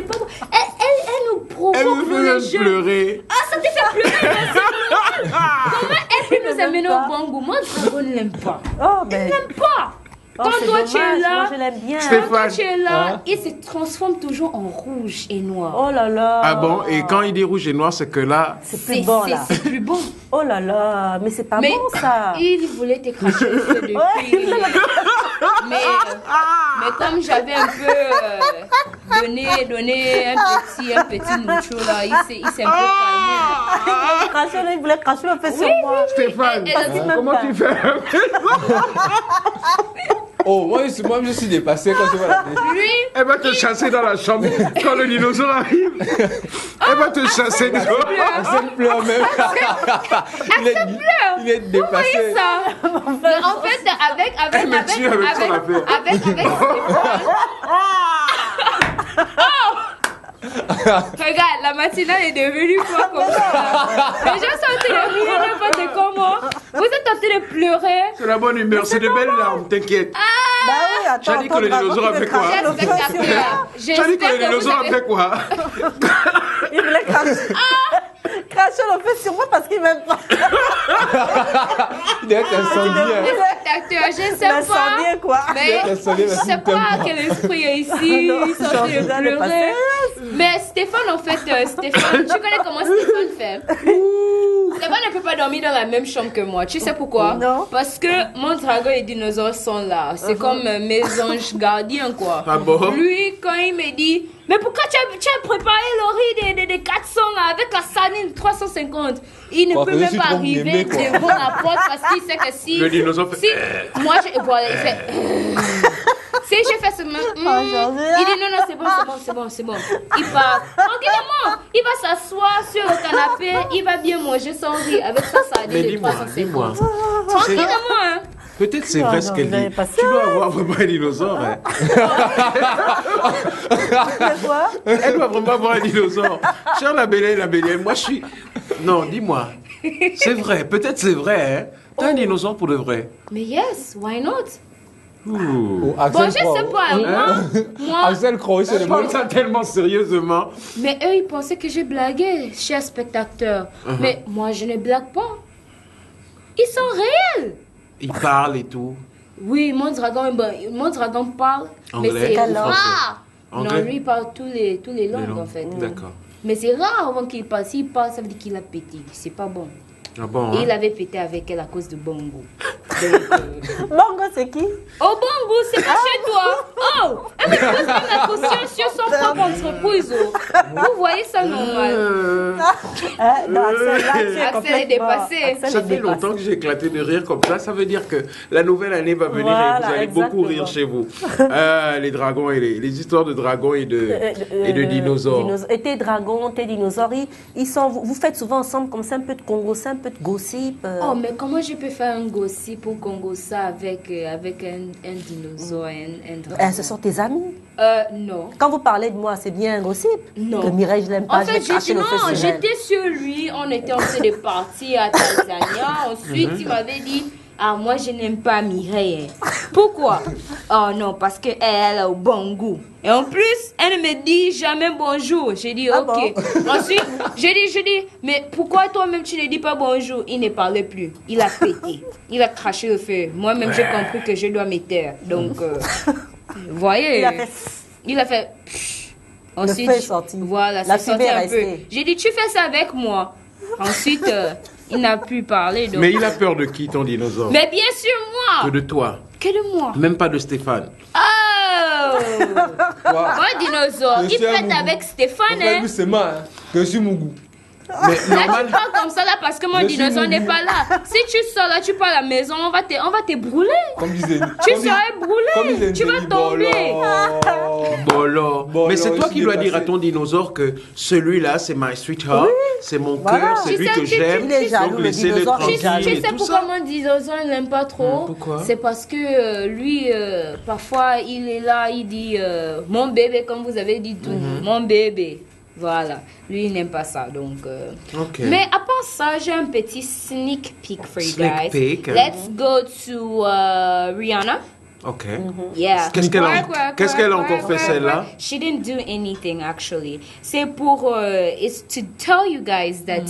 pas. Elle nous provoque. Elle me fait pleurer. Ah, ça te fait pleurer. Comment elle peut nous amener au bon goût? Moi, le dragon ne l'aime pas. Il ne l'aime pas. Quand toi tu es là, moi je l'aime bien. Quand tu es là, il se transforme toujours en rouge et noir. Oh là là. Ah bon? Et quand il dit rouge et noir, c'est que là... C'est plus bon là. C'est plus bon. Oh là là, mais c'est pas bon ça. Il voulait te cracher le feu depuis. mais comme j'avais un peu donné un petit noucho là, il s'est un peu calmé. Il voulait cracher le feu sur moi. Stéphane, comment tu fais? Oh, moi je suis dépassé quand je vois la télé. Lui, Elle va te chasser dans la chambre quand le dinosaure arrive. Elle va te chasser dehors. Elle pleure même. Il est dépassé. voyez ça? Mais en fait, avec regarde, la matinale est devenue quoi comme ça? Les gens sont en train de rire n'importe comment. Vous êtes en train de pleurer. C'est la bonne humeur, c'est de belles larmes, t'inquiète. Bah oui, attends. Tu as dit que le dinosaure a fait quoi? Tu as dit que le dinosaure a fait quoi? Il voulait cracher le feu sur moi parce qu'il m'aime pas. Il est incendiaire. Je sais pas. Quoi. Mais je sais pas quel esprit est ici. Ils sont en train de pleurer. Mais Stéphane, en fait, Stéphane, tu connais comment Stéphane fait? Stéphane ne peut pas dormir dans la même chambre que moi. Tu sais pourquoi? Non. Parce que mon dragon et les dinosaures sont là. C'est comme mes anges gardiens, quoi. Ah bon? Lui, quand il me dit, mais pourquoi tu as préparé le riz des 400 là, avec la sardine 350? Il ne peut même pas arriver devant la porte parce qu'il sait que si... Le dinosaure fait... Si, moi, voilà, il fait... Si je fais ce même... il dit non, c'est bon. Il part tranquillement. Il va s'asseoir sur le canapé. Il va bien manger son riz avec sa sardine de 350. Dis-moi. Tranquillement, hein. Peut-être c'est vrai ce qu'elle dit. Tu dois avoir vraiment un dinosaure. Hein. Quoi? Elle doit vraiment avoir un dinosaure. Cher la Bélienne, moi je suis... Non, dis-moi. C'est vrai, peut-être c'est vrai. Hein. T'as un dinosaure pour de vrai. Mais yes, why not? Ouh. Bon, je sais pas, moi... Axel Croix, c'est Je le parle ça tellement sérieusement. Mais eux, ils pensaient que je blaguais, chers spectateurs. Mais moi, je ne blague pas. Ils sont réels. Il parle et tout. Oui, mon dragon parle. Anglais Mais c'est ou rare. Anglais? Non, lui, il parle tous les langues, en fait. D'accord. Mais c'est rare avant qu'il parle. S'il parle, ça veut dire qu'il a pété. C'est pas bon. Ah bon, Et hein? il avait pété avec elle à cause de Bongo. Bongo, c'est qui? Oh, Bongo, c'est pas chez toi. Oh, elle me pose pas la question sur son propre entreprise. Oh. Vous voyez ça normal. Non, Axel est dépassé. Ça fait longtemps que j'ai éclaté de rire comme ça. Ça veut dire que la nouvelle année va venir et vous allez beaucoup rire chez vous. Les dragons et les histoires de dragons et de dinosaures. Et tes dragons, tes dinosaures, vous faites souvent ensemble comme ça un peu de Congo, un peu de gossip. Oh, mais comment je peux faire un gossip ou Congo ça avec un dinosaure, un dragon? Ce sont tes amis? Non. Quand vous parlez de moi, c'est bien un gossip? Non. Que Mireille, je l'aime pas, En fait, j'étais sur lui, on était en train de partir à Tanzania. Ensuite, il m'avait dit, ah, moi, je n'aime pas Mireille. Pourquoi? Oh non, parce qu'elle a au bon goût. Et en plus, elle ne me dit jamais bonjour. J'ai dit, ok. Bon? Ensuite, j'ai dit, mais pourquoi toi-même tu ne dis pas bonjour? Il ne parlait plus. Il a pété. Il a craché le feu. Moi-même, j'ai compris que je dois me taire. Donc, vous voyez, il a fait ensuite, le feu est sorti. Voilà, c'est sorti un peu. J'ai dit, tu fais ça avec moi. Ensuite, il n'a plus parlé. Donc... Mais il a peur de qui, ton dinosaure? Mais bien sûr, moi. Que de toi. Que de moi. Même pas de Stéphane. Oh. Moi, dinosaure. Il fête avec Stéphane. Hein. C'est moi, que je suis Mougou. Mais là, tu parles comme ça là parce que mon dinosaure n'est pas là. Si tu sors là, tu pars à la maison, on va te brûler. Comme disait. Tu serais brûlé. Tu vas tomber. Bolo. Mais c'est toi qui dois dire à ton dinosaure que celui-là, c'est my sweetheart. Oui. C'est mon cœur, c'est lui que j'aime. Donc laissez-le tranquille. Tu sais pourquoi mon dinosaure ne l'aime pas trop? Pourquoi? C'est parce que lui, parfois, il est là, il dit mon bébé, comme vous avez dit tout. Mon bébé. Voilà, lui il n'aime pas ça donc. Mais à part ça, j'ai un petit sneak peek for you guys. Let's go to Rihanna. Ok. Yeah. Qu'est-ce qu'elle a encore fait celle-là? She didn't do anything actually. C'est pour it's to tell you guys that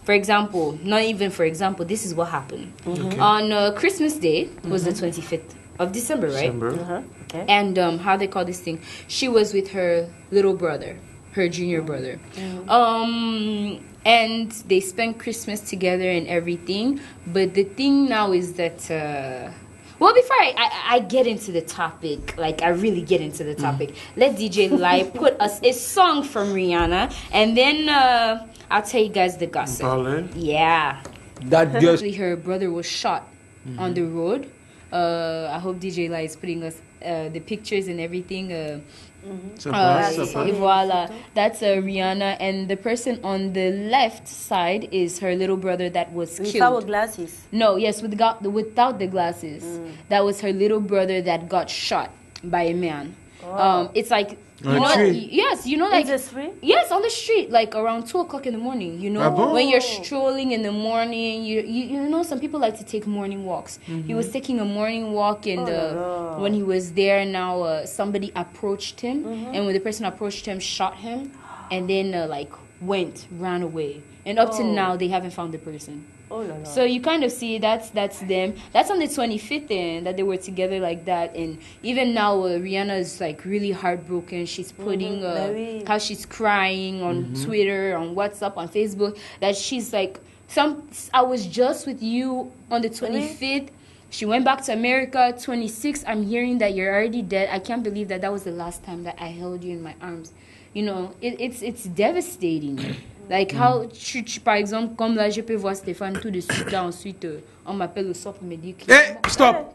for example, not even for example, this is what happened on Christmas Day was the 25th of December, right? Okay. And how they call this thing? She was with her little brother. Her junior brother. And they spent Christmas together and everything. But the thing now is that, Well, before I get into the topic, like I really get into the topic, let DJ Lai put us a song from Rihanna, and then I'll tell you guys the gossip. Yeah. That girl. Her brother was shot on the road. I hope DJ Lai is putting us the pictures and everything. Voila, that's Rihanna, and the person on the left side is her little brother that was killed. Without glasses? No, yes, without the glasses. That was her little brother that got shot by a man. It's like yes, like in the street? Yes, on the street, like around 2:00 in the morning. When you're strolling in the morning, you know some people like to take morning walks. He was taking a morning walk, and when he was there, now somebody approached him, and when the person approached him, shot him, and then ran away, and up to now they haven't found the person. So you kind of see that's them. That's on the 25th and that they were together like that. And even now, Rihanna is like really heartbroken. She's putting how she's crying on Twitter, on WhatsApp, on Facebook. That she's like, I was just with you on the 25th. She went back to America. 26th, I'm hearing that you're already dead. I can't believe that was the last time that I held you in my arms. It's devastating. Like how, par exemple, comme là, je peux voir Stéphane tout de suite, là, ensuite, on m'appelle au sort pour me dire que... Hey, stop!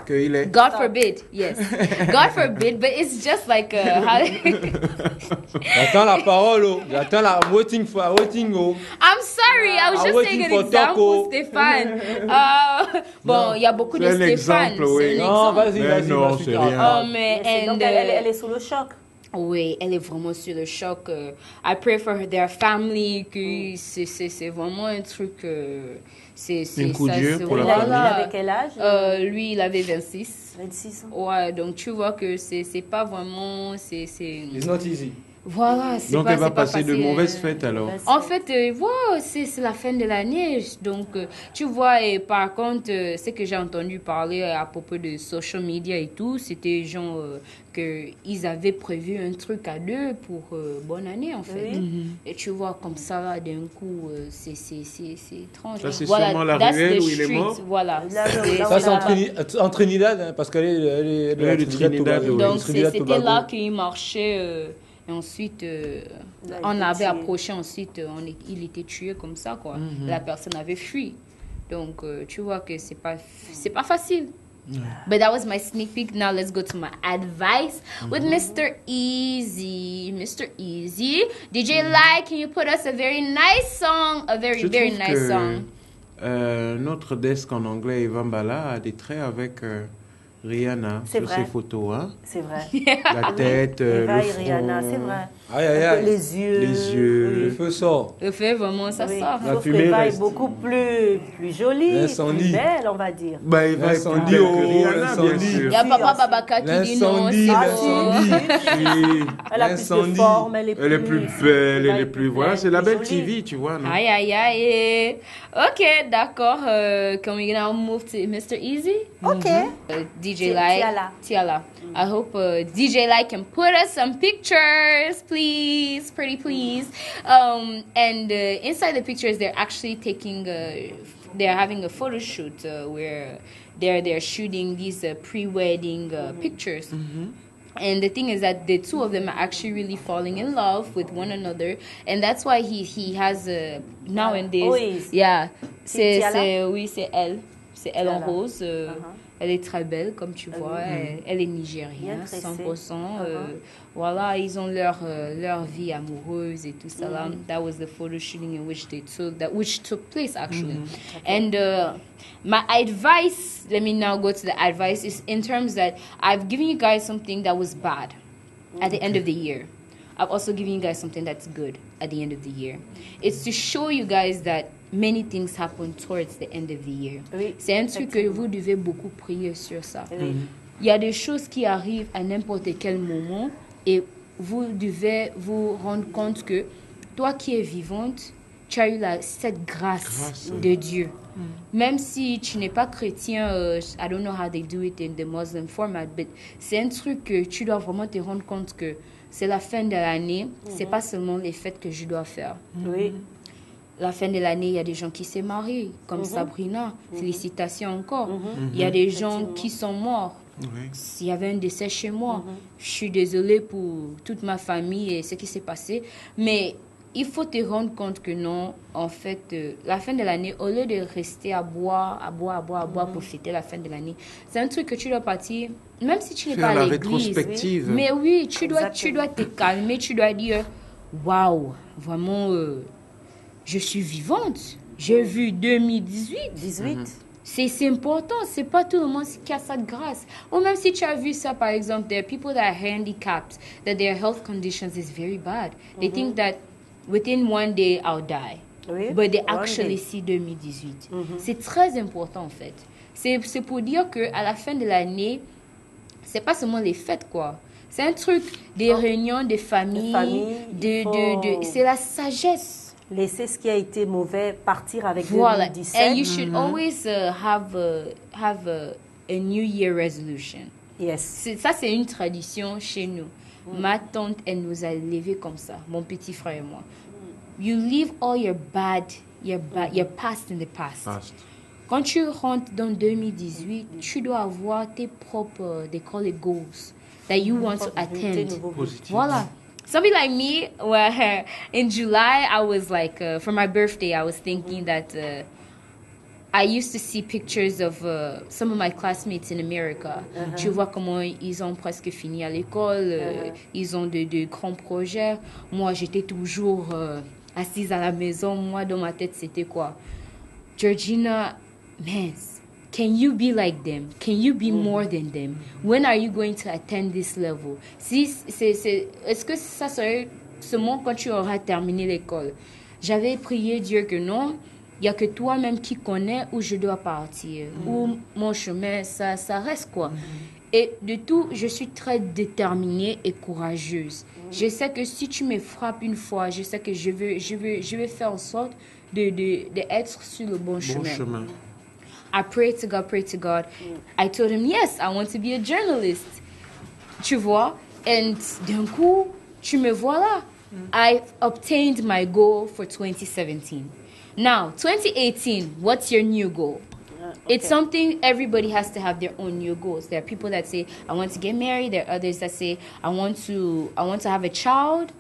Que il est... God forbid, yes. God forbid, but it's just like... J'attends la parole, I'm waiting. I'm sorry, I was just saying an example, Stéphane. Bon, il y a beaucoup de Stéphane. Oui. Non, vas-y. Non, c'est rien. Donc, elle est sous le choc. Oui, elle est vraiment sur le choc. I pray for their family. Que c'est vraiment un truc... c'est un coup dur pour la famille. Il avait quel âge? Lui, il avait 26. 26 ans. Ouais, donc tu vois que c'est pas vraiment... It's not easy. Voilà, donc elle va passer facile, de mauvaises fêtes alors. En fait, c'est la fin de l'année. Donc, tu vois, et par contre, ce que j'ai entendu parler à propos de social media et tout, c'était genre qu'ils avaient prévu un truc à deux pour bonne année en fait. Oui. Et tu vois, comme ça, là, d'un coup, c'est étrange. Ça, c'est sûrement la ruelle où il est mort. Voilà. Ça, c'est en Trinidad, hein, parce qu'elle est de Trinidad. Donc, c'était là qu'il marchait... Et ensuite, on avait approché, ensuite, il était tué comme ça, quoi. La personne avait fui. Donc, tu vois que c'est pas facile. But that was my sneak peek. Now let's go to my advice with Mr. Easy. Mr. Easy, DJ Lai, can you put us a very nice song? A very nice song. Notre desk en anglais, Evan Bala, a des traits avec... Rihanna sur ses photos, hein? C'est vrai. La tête, le front. Rihanna, c'est vrai. Aïe. Les yeux. Le feu sort. Le feu, vraiment, ça sort. La fumée est beaucoup plus jolie, plus belle, on va dire. Bah, il va être plus belle que Rihanna, bien sûr. Il y a Papa Babaka qui dit non. Elle a plus de forme, elle est plus belle, elle est plus... Voilà, c'est la belle TV, tu vois, non? Aïe. Ok, d'accord. Can we now move to Mr. Easy? Ok. DJ Lai, Tiala. I hope DJ Lai can put us some pictures, please, pretty please. And inside the pictures, they're actually they're having a photo shoot where they're shooting these pre-wedding pictures. And the thing is that the two of them are actually really falling in love with one another, and that's why he has nowadays. Yeah, c'est elle. C'est elle en rose. Elle est très belle, comme tu vois. Elle est nigérienne, 100%. Voilà, ils ont leur vie amoureuse et tout ça. That was the photo shooting in which which took place actually. And my advice, let me now go to the advice, is in terms that I've given you guys something that was bad at the end of the year. I've also given you guys something that's good at the end of the year. It's to show you guys that many things happen towards the end of the year. Oui, c'est un truc que vous devez beaucoup prier sur ça. Oui. Il y a des choses qui arrivent à n'importe quel moment et vous devez vous rendre compte que toi qui es vivante, tu as eu cette grâce de Dieu. Même si tu n'es pas chrétien, I don't know how they do it in the Muslim format, but c'est un truc que tu dois vraiment te rendre compte que c'est la fin de l'année, c'est pas seulement les fêtes que je dois faire. Oui. la fin de l'année, il y a des gens qui se marient, comme Sabrina. Félicitations encore. Il y a des gens qui sont morts. S'il y avait un décès chez moi, je suis désolée pour toute ma famille et ce qui s'est passé. Mais il faut te rendre compte que non, en fait, la fin de l'année, au lieu de rester à boire pour fêter la fin de l'année, c'est un truc que tu dois partir, même si tu n'es pas à l'église. Rétrospective. Mais oui, tu dois te calmer, tu dois dire, waouh, vraiment, je suis vivante. J'ai vu 2018. C'est important, c'est pas tout le monde qui a cette grâce. Ou même si tu as vu ça, par exemple, there are people that are handicapped, that their health conditions is very bad. They think that within one day, I'll die. But they actually see 2018. C'est très important, en fait. C'est pour dire qu'à la fin de l'année, c'est pas seulement les fêtes, quoi. C'est un truc, des réunions de famille, c'est la sagesse. Laisser ce qui a été mauvais partir avec 2017. And you should always have a New Year resolution. Yes. Ça, c'est une tradition chez nous. Ma tante, elle nous a levés comme ça, mon petit frère et moi. You leave all your past in the past. Quand tu rentres dans 2018, tu dois avoir tes propres, they call it goals, that you want to attend. Voilà. Somebody like me, where in July, I was like, for my birthday, I was thinking that I used to see pictures of some of my classmates in America. Tu vois comment ils ont presque fini à l'école, ils ont de grands projets. Moi, j'étais toujours assise à la maison. Moi, dans ma tête, c'était quoi? Georgina, man, can you be like them? Can you be more than them? When are you going to attain this level? Est-ce que ça serait seulement quand tu auras terminé l'école? J'avais prié Dieu que non, il n'y a que toi-même qui connais où je dois partir, où mon chemin, ça reste quoi. Et de tout, je suis très déterminée et courageuse. Je sais que si tu me frappes une fois, je sais que je vais faire en sorte d'être sur le bon chemin. I prayed to God. I told him, yes, I want to be a journalist. Tu vois? And d'un coup, tu me vois là. I obtained my goal for 2017. Now, 2018, what's your new goal? It's something everybody has to have their own new goals. There are people that say, I want to get married. There are others that say, I want to have a child.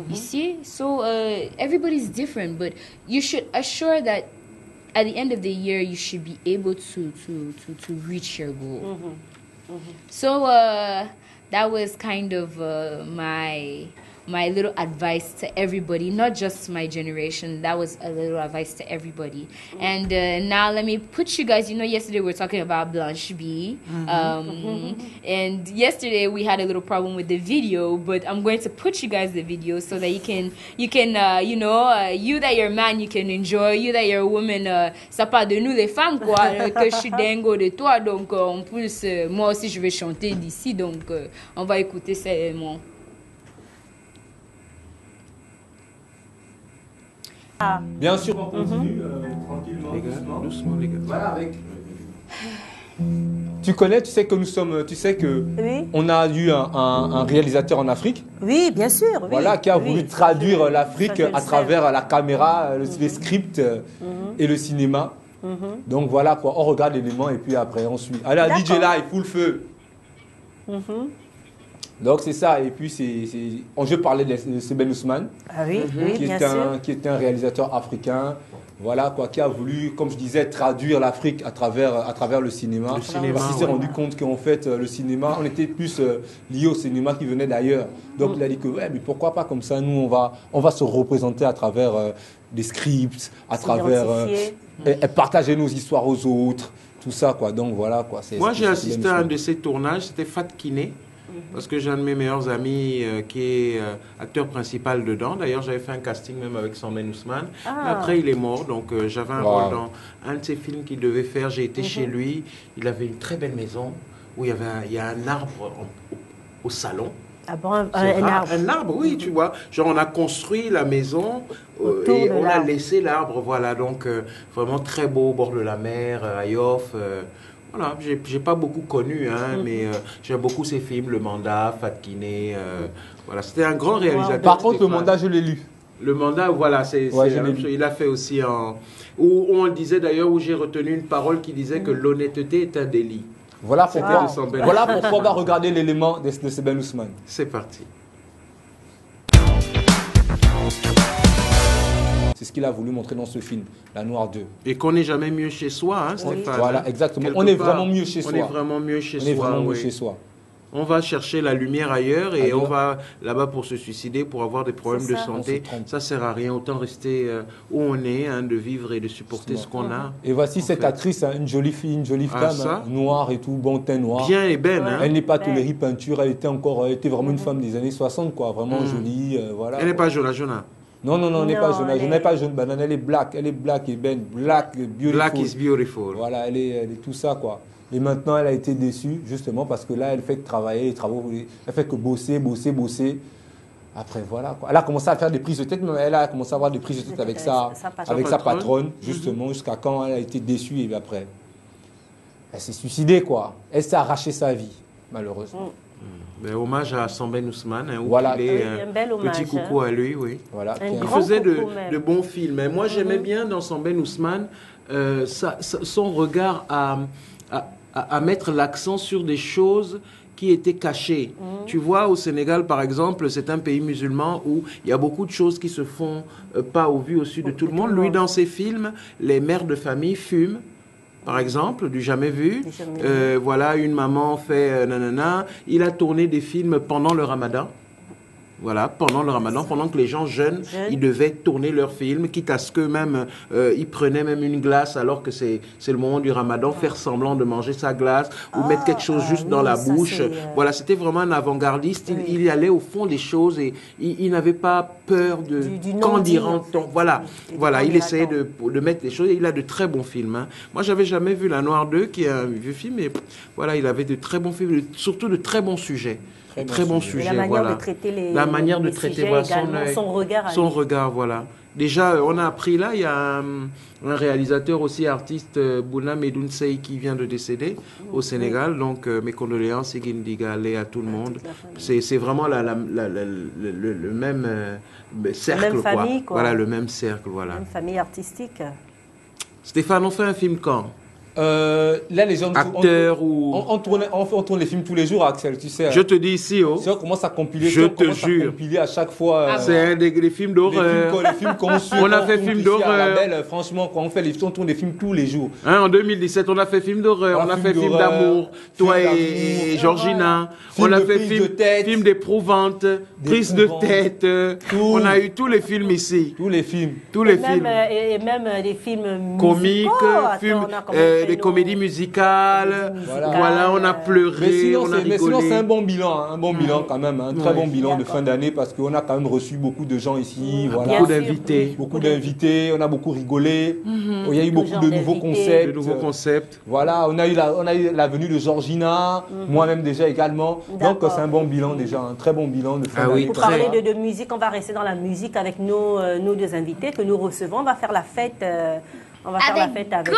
You see? So everybody's different, but you should assure that at the end of the year, you should be able to reach your goal. So that was kind of my little advice to everybody, not just my generation. That was a little advice to everybody. And now let me put you guys, yesterday we were talking about Blanche B. And yesterday we had a little problem with the video, but I'm going to put you guys the video so that you can you that you're a man, you can enjoy, you that you're a woman, ça parle de nous les femmes, quoi, que je suis dingo de toi, donc en plus, moi aussi je vais chanter d'ici, donc on va écouter ça également. Bien sûr, on continue tranquillement, Les gars, doucement, les gars. Voilà, avec. Tu sais que on a eu un réalisateur en Afrique. Oui, bien sûr. Oui, voilà, qui a voulu traduire l'Afrique à travers la caméra, les scripts et le cinéma. Donc voilà quoi, on regarde l'élément et puis après on suit. Allez, DJ là, il fout le feu. Donc c'est ça, et puis je parlais de Seben Ousmane, qui est un réalisateur africain, voilà quoi, qui a voulu, comme je disais, traduire l'Afrique à travers le cinéma. Parce qu'il s'est rendu compte qu'en fait le cinéma, on était plus lié au cinéma qui venait d'ailleurs. Donc il a dit que mais pourquoi pas comme ça, nous on va se représenter à travers des scripts, à travers et partager nos histoires aux autres, tout ça quoi. Donc voilà quoi. Moi j'ai assisté à un de ces tournages, c'était Fat Kiné. Parce que j'ai un de mes meilleurs amis qui est acteur principal dedans. D'ailleurs, j'avais fait un casting même avec Samen Ousmane. Mais après, il est mort. Donc, j'avais un rôle dans un de ses films qu'il devait faire. J'ai été chez lui. Il avait une très belle maison où il y a un arbre au salon. Ah bon, un arbre. Un arbre, oui, tu vois. Genre, on a construit la maison et on a laissé l'arbre. Voilà, donc vraiment très beau au bord de la mer, à Yoff. Voilà, j'ai pas beaucoup connu, mais j'aime beaucoup ses films, Le Mandat, Fat Kiné. Voilà, c'était un grand réalisateur. Par contre, Le Mandat, je l'ai lu. Le mandat, voilà, Ouais, la même chose. Il a fait aussi où on disait d'ailleurs, où j'ai retenu une parole qui disait que l'honnêteté est un délit. Voilà pourquoi, de Ben voilà pourquoi on va regarder l'élément de Seben Ousmane. C'est parti. C'est ce qu'il a voulu montrer dans ce film, La Noire 2. Et qu'on n'est jamais mieux chez soi, hein, Stéphane. Voilà, exactement. Quelque On est part, vraiment mieux chez soi. On est vraiment mieux chez On soi. est vraiment mieux oui. chez soi. On va chercher la lumière ailleurs et on va là-bas pour se suicider, pour avoir des problèmes de santé. Ça sert à rien. Autant rester où on est, hein, de vivre et de supporter ce qu'on a. Et voici cette actrice, hein, une jolie fille, une jolie femme, hein, noire et tout, bon teint noir. Bien ébène. Hein. Elle n'est pas tolérée peinture, elle était vraiment une femme des années 60, quoi. Vraiment jolie, voilà. Elle n'est pas Jonah. Non, elle n'est pas Jonah. Elle n'est pas jaune banane, elle est black ébène, black, beautiful. Black is beautiful. Voilà, elle est tout ça, quoi. Et maintenant, elle a été déçue, justement, parce que là, elle fait que travailler, elle fait que bosser. Après, voilà, quoi. Elle a commencé à faire des prises de tête, mais elle a commencé à avoir des prises de tête avec sa patronne, justement, jusqu'à quand elle a été déçue. Et après, elle s'est suicidée, quoi. Elle s'est arraché sa vie, malheureusement. Mais hommage à Seben Ousmane, hein, voilà. Un bel hommage, petit coucou à lui, oui. Voilà. Il faisait de bons films. Et moi, j'aimais bien dans Seben Ousmane son regard à mettre l'accent sur des choses qui étaient cachées. Tu vois, au Sénégal, par exemple, c'est un pays musulman où il y a beaucoup de choses qui se font pas au vu, au su de tout le monde. Lui, dans ses films, les mères de famille fument. Par exemple, du jamais vu. Voilà, une maman fait nanana. Il a tourné des films pendant le Ramadan. Voilà, pendant le Ramadan, pendant que les gens jeunes, ils devaient tourner leurs films, quitte à ce qu'eux-mêmes, ils prenaient même une glace alors que c'est le moment du Ramadan, faire semblant de manger sa glace ou mettre quelque chose juste dans la bouche. Voilà, c'était vraiment un avant-gardiste. Il allait au fond des choses et il n'avait pas peur de quand dira-t-on. Voilà, il essayait de mettre des choses et il a de très bons films. Hein. Moi, j'avais jamais vu La Noire 2, qui est un vieux film, mais voilà, il avait de très bons films, surtout de très bons sujets. Très bon sujet. La manière de traiter la manière de traiter sujets, son regard. Son regard, voilà. Déjà, on a appris là, il y a un réalisateur aussi, artiste, Bouna Medoun Sey, qui vient de décéder au Sénégal. Donc, mes condoléances, Igindigale à tout le monde. C'est vraiment le même cercle, même famille, quoi. Voilà, le même cercle, voilà. Même famille artistique. Stéphane, on fait un film quand ? Là, les gens on tourne les films tous les jours, Axel, tu sais. Je te dis ici, Si on commence à compiler, je te jure, à compiler à chaque fois. C'est un des films d'horreur. Les films qu'on suit. On a fait film d'horreur. Franchement, quand on tourne des films tous les jours. Hein, en 2017, on a fait film d'horreur, on a fait film d'amour, toi et Georgina. On a fait film d'éprouvante, prise de tête. On a eu tous les films ici. Tous les films. Et même des films comiques, des comédies musicales. Voilà, on a pleuré, on a rigolé. Mais sinon, c'est un bon bilan quand même, un très bon bilan de fin d'année parce qu'on a quand même reçu beaucoup de gens ici. Voilà. Beaucoup d'invités, on a beaucoup rigolé. Il y a eu beaucoup de nouveaux concepts. Voilà, on a eu la venue de Georgina, moi-même déjà également. Donc c'est un bon bilan déjà, un très bon bilan de fin d'année. Pour parler de musique, on va rester dans la musique avec nos deux invités que nous recevons. On va faire la fête. On va faire la fête avec eux.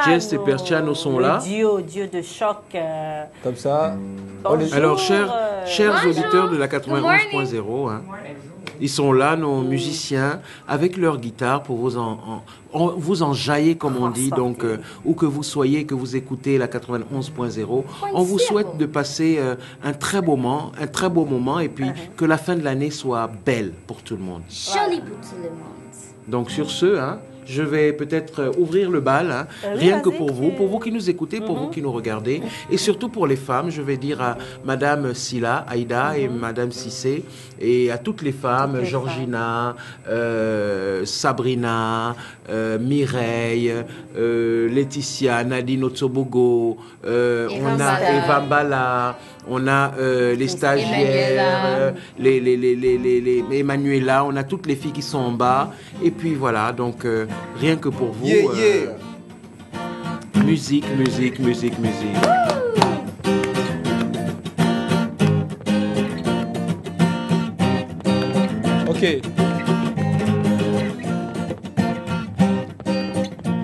Jess et Perciano sont là. Duo de choc. Comme ça. Bonjour, alors, chers auditeurs de la 91.0, hein, ils sont là, nos musiciens, avec leur guitare pour vous enjailler, comme on dit. Donc, où que vous soyez, que vous écoutez la 91.0, on vous souhaite de passer un très beau moment, et puis que la fin de l'année soit belle pour tout le monde. Jolie pour tout le monde. Donc sur ce, hein, je vais peut-être ouvrir le bal, hein, rien que pour vous qui nous écoutez, pour vous qui nous regardez, et surtout pour les femmes, je vais dire à Madame Silla, Aïda et Madame Cissé, et à toutes les femmes, Georgina, Sabrina, Mireille, Laetitia, Nadine Otsobogo, on a Eva Mbala, on a les stagiaires, les Emmanuela, on a toutes les filles qui sont en bas, et puis voilà, donc rien que pour vous, musique. Ok.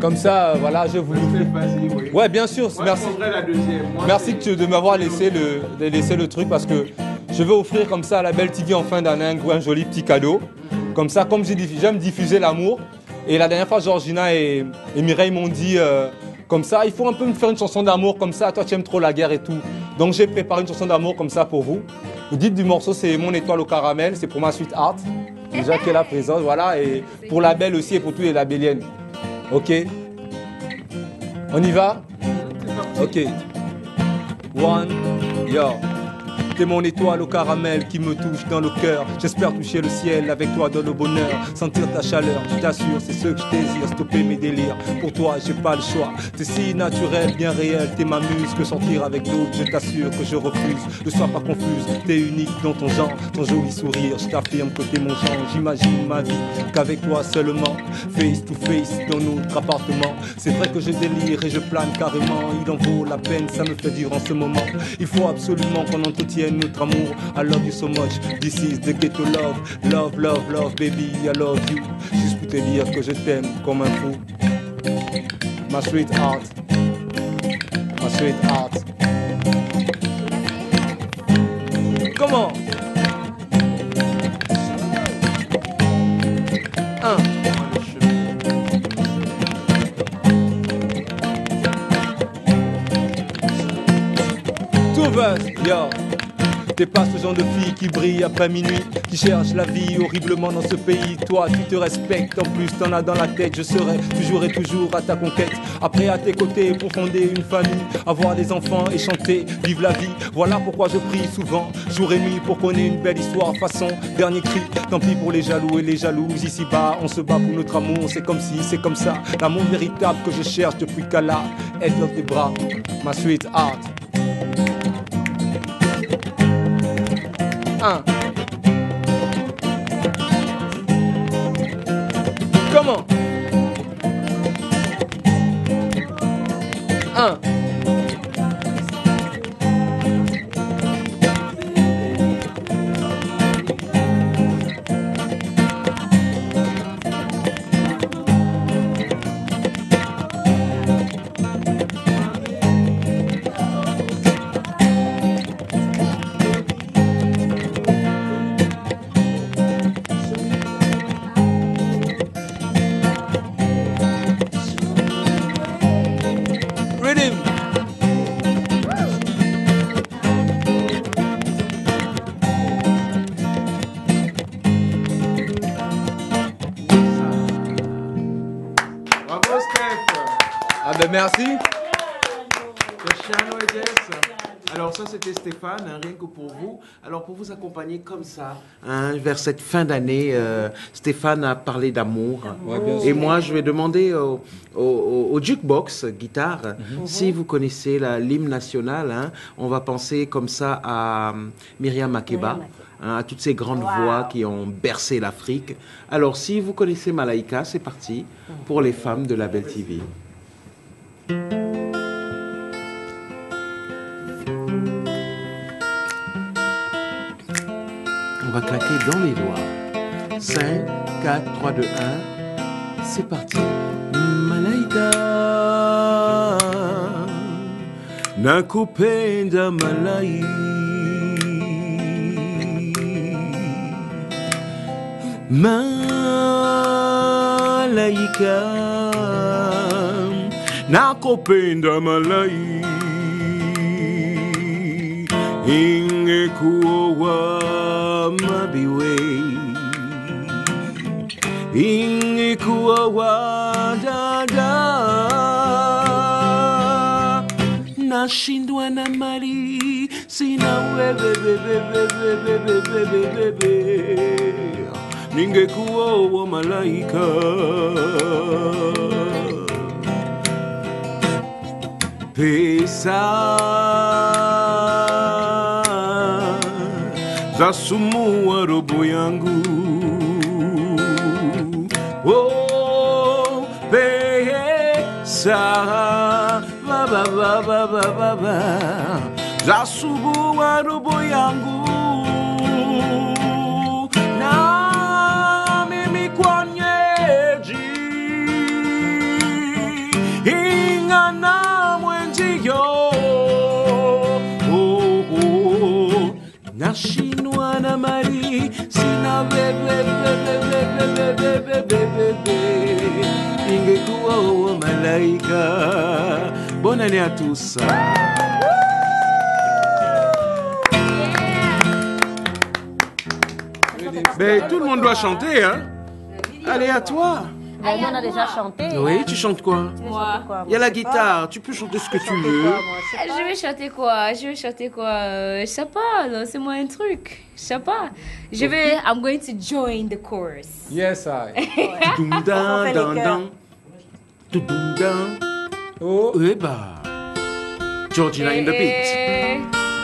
Comme ça, voilà, je voulais. Oui. Ouais, bien sûr. Merci. La deuxième. Merci de m'avoir laissé le truc parce que Je vais offrir comme ça à la Belle TV en fin d'année un joli petit cadeau. Comme ça, comme j'aime diffuser l'amour. Et la dernière fois, Georgina et Mireille m'ont dit comme ça, il faut un peu me faire une chanson d'amour comme ça. Toi, tu aimes trop la guerre et tout. Donc, j'ai préparé une chanson d'amour comme ça pour vous. Le titre du morceau, c'est Mon étoile au caramel. C'est pour ma sweetheart. Déjà qui est là présente, voilà. Et pour la belle aussi et pour tous les labelliennes. Ok. On y va? Ok. One, yo. T'es mon étoile au caramel qui me touche dans le cœur. J'espère toucher le ciel avec toi dans le bonheur. Sentir ta chaleur, je t'assure, c'est ce que je désire. Stopper mes délires, pour toi j'ai pas le choix. T'es si naturel, bien réel, t'es ma muse. Que sortir avec d'autres, je t'assure que je refuse. Ne sois pas confuse, t'es unique dans ton genre. Ton joli sourire, je t'affirme que t'es mon genre. J'imagine ma vie qu'avec toi seulement. Face to face dans notre appartement. C'est vrai que je délire et je plane carrément. Il en vaut la peine, ça me fait vivre en ce moment. Il faut absolument qu'on entretienne notre amour. I love you so much, this is the ghetto love. Love, love, love, baby, I love you. Juste pour te dire que je t'aime comme un fou. My sweetheart, my sweetheart. Comment? Tout va, yo. T'es pas ce genre de fille qui brille après minuit, qui cherche la vie horriblement dans ce pays. Toi, tu te respectes, en plus t'en as dans la tête. Je serai toujours et toujours à ta conquête. Après à tes côtés pour fonder une famille, avoir des enfants et chanter, vivre la vie. Voilà pourquoi je prie souvent, jour et nuit, pour qu'on ait une belle histoire. Façon, dernier cri, tant pis pour les jaloux et les jalouses. Ici-bas, on se bat pour notre amour, c'est comme si, c'est comme ça. L'amour véritable que je cherche depuis qu'Allah est dans tes bras, ma sweetheart. Comment? Merci. Alors ça c'était Stéphane, hein, rien que pour vous. Alors pour vous accompagner comme ça, hein, vers cette fin d'année, Stéphane a parlé d'amour. Ouais, et moi je vais demander au jukebox guitare, si vous connaissez l'hymne national, hein, on va penser comme ça à Myriam Makeba. Hein, à toutes ces grandes voix qui ont bercé l'Afrique. Alors si vous connaissez Malaika, c'est parti pour les femmes de la Belle TV. On va claquer dans les doigts. 5, 4, 3, 2, 1. C'est parti. Malaika nakupenda malai Malaika nakupenda malai ingekuwa mabiwe ingekuwa wadada nashindwa na mali sina wewe ningekuwa wa malaika pesa zasumua robo yangu oh pesa zasumua robo yangu na mimi kwenyeji ingana mwenzio oh, oh, nashindwa Sina Marie, Sina bebe, ingekuwa malaika. Bonne année à tous. Mais tout le monde doit chanter, hein? Allez, à toi. On a déjà chanté. Oui, tu chantes quoi? Il y a la guitare, tu peux chanter ce que tu veux. Je vais chanter quoi? Je sais pas, là, c'est moi un truc. Je sais pas. I'm going to join the chorus. Yes, I. Tudum dan dan dan. Tudum dan. Oh. Eba. Georgina in the beat.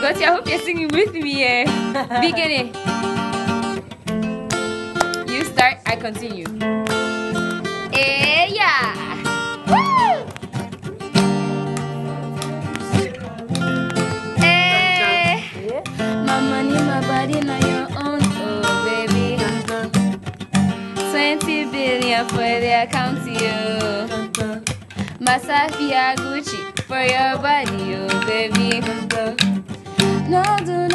Gotti, I hope you're singing with me. Beginning. You start, I continue. Yeah. Woo! My money, my body, now your own, oh baby. 20 billion for the account, you. Masafia Gucci for your body, oh baby. No do,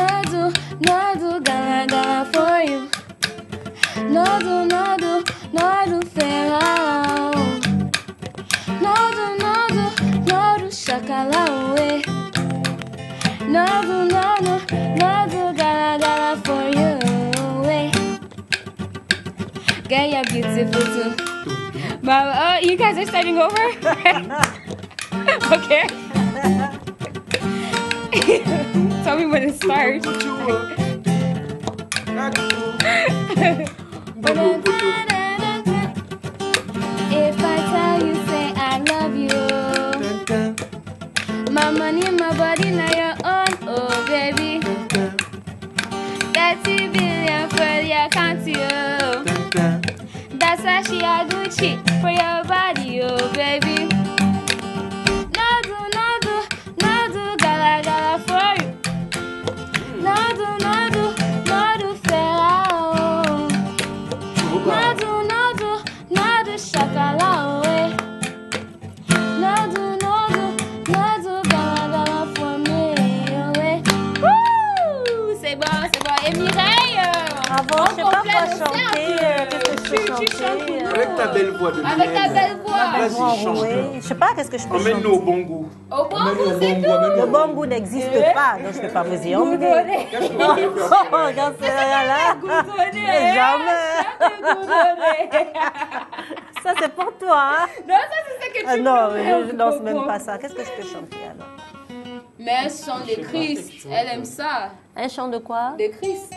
gala gala for you. No do, ferrao. No do, shakala away. No do, gala gala for you. Girl, you're beautiful too. Mama, oh, you guys are starting over? Okay. Tell me when it starts. If I tell you, say I love you. My money, my body, now your own, oh baby. 30 billion for the account, you. That's why she a Gucci for your body, oh baby. No do, gala gala for you. No do, ferrao. No do, shakala away. No do, gala gala for me, away. Woo! C'est bon, et Mireille. Bravo, je sais pas quoi chanter. Qu'est-ce que je peux chanter? Avec ta belle voix de Avec ta belle voix. Vas-y, chante. Je sais pas, qu'est-ce que je peux chanter? Emmène-nous au bon goût. Au bon goût, c'est tout. Le bon goût n'existe pas, donc je ne peux pas vous y emmener. Oh, regarde ça là. Jamais. Ça, c'est pour toi. Hein? Non, ça, c'est ça que tu non, peux mais je lance même pas ça. Qu'est-ce que je peux chanter alors? Mais elle chante de Christ. Elle aime ça. Un chant de quoi? De Christ.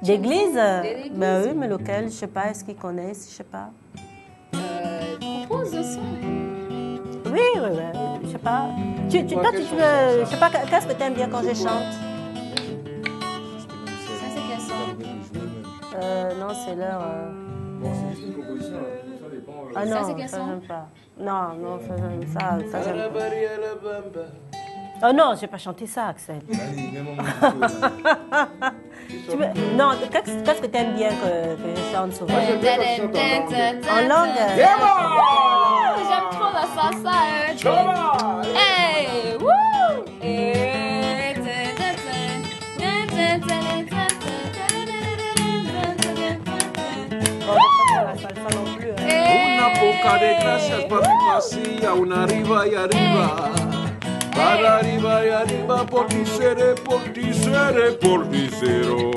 D'église? l'église. Ben oui, mais lequel? Je sais pas. Est-ce qu'ils connaissent? Je sais pas. Propose le son. Oui, je sais pas. Toi, tu veux... Je sais pas, qu'est-ce que tu aimes bien quand je chante? Ça, c'est quel son? Non, c'est l'heure... Bon, c'est juste une proposition, ça dépend. Ah Ça, non, c'est quel ça son? j'aime pas. Non, ça j'aime pas. Oh non, j'ai pas chanté ça, Axel. Allez, même en Non, qu'est-ce que tu aimes bien que je chante souvent? En En langue? J'aime trop la salsa. Hey, woo! La salsa non plus. Una poca de gracias, papi, pasilla, una arriba y arriba. Para arriba y arriba, por ti seré, por ti seré, por ti cero.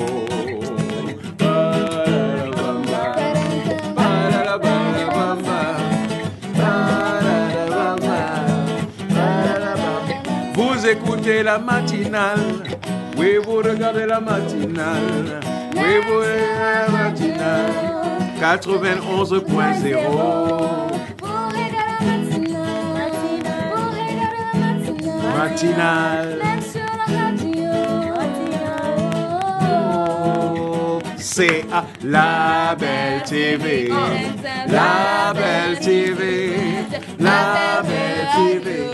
Vous écoutez la matinale, oui, vous regardez la matinale, oui, vous regardez la matinale, 91.0. Matinale. C'est à la belle TV, la belle TV, la belle TV,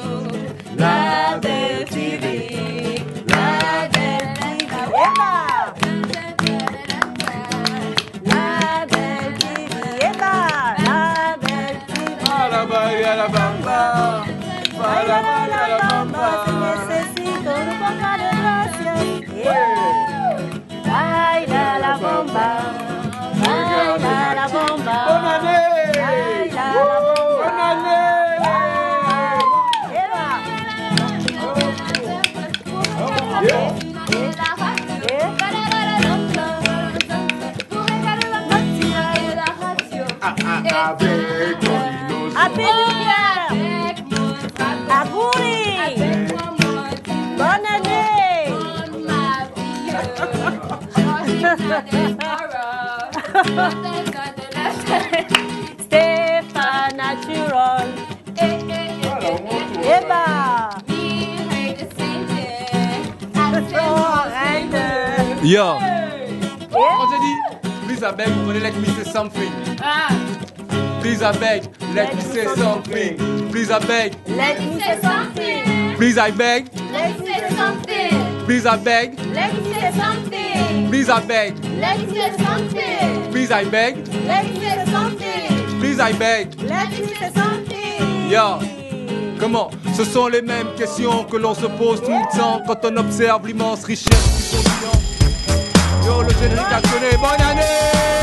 la belle TV, la belle TV. La belle TV est là, la belle TV. À la baille, à la bamba, à la baille, à la bamba. Necesito un poco de gracia. Baila la avec ton innocence. Happy New Year! Agouri! Bonne année! Stéphane Natural. Eba! Yo! On te dit, please I beg, you let me say something. Please I beg, let me say something. Please I beg, Let me say something. please I beg, Let me say something. please I beg, Let me say something. please I beg, Let me say something. please I beg, Let me say something. please I beg. Let me say something. Yo! Comment? Ce sont les mêmes questions que l'on se pose tout le temps quand on observe l'immense richesse du continent. Yo, le générique a sonné, bonne année!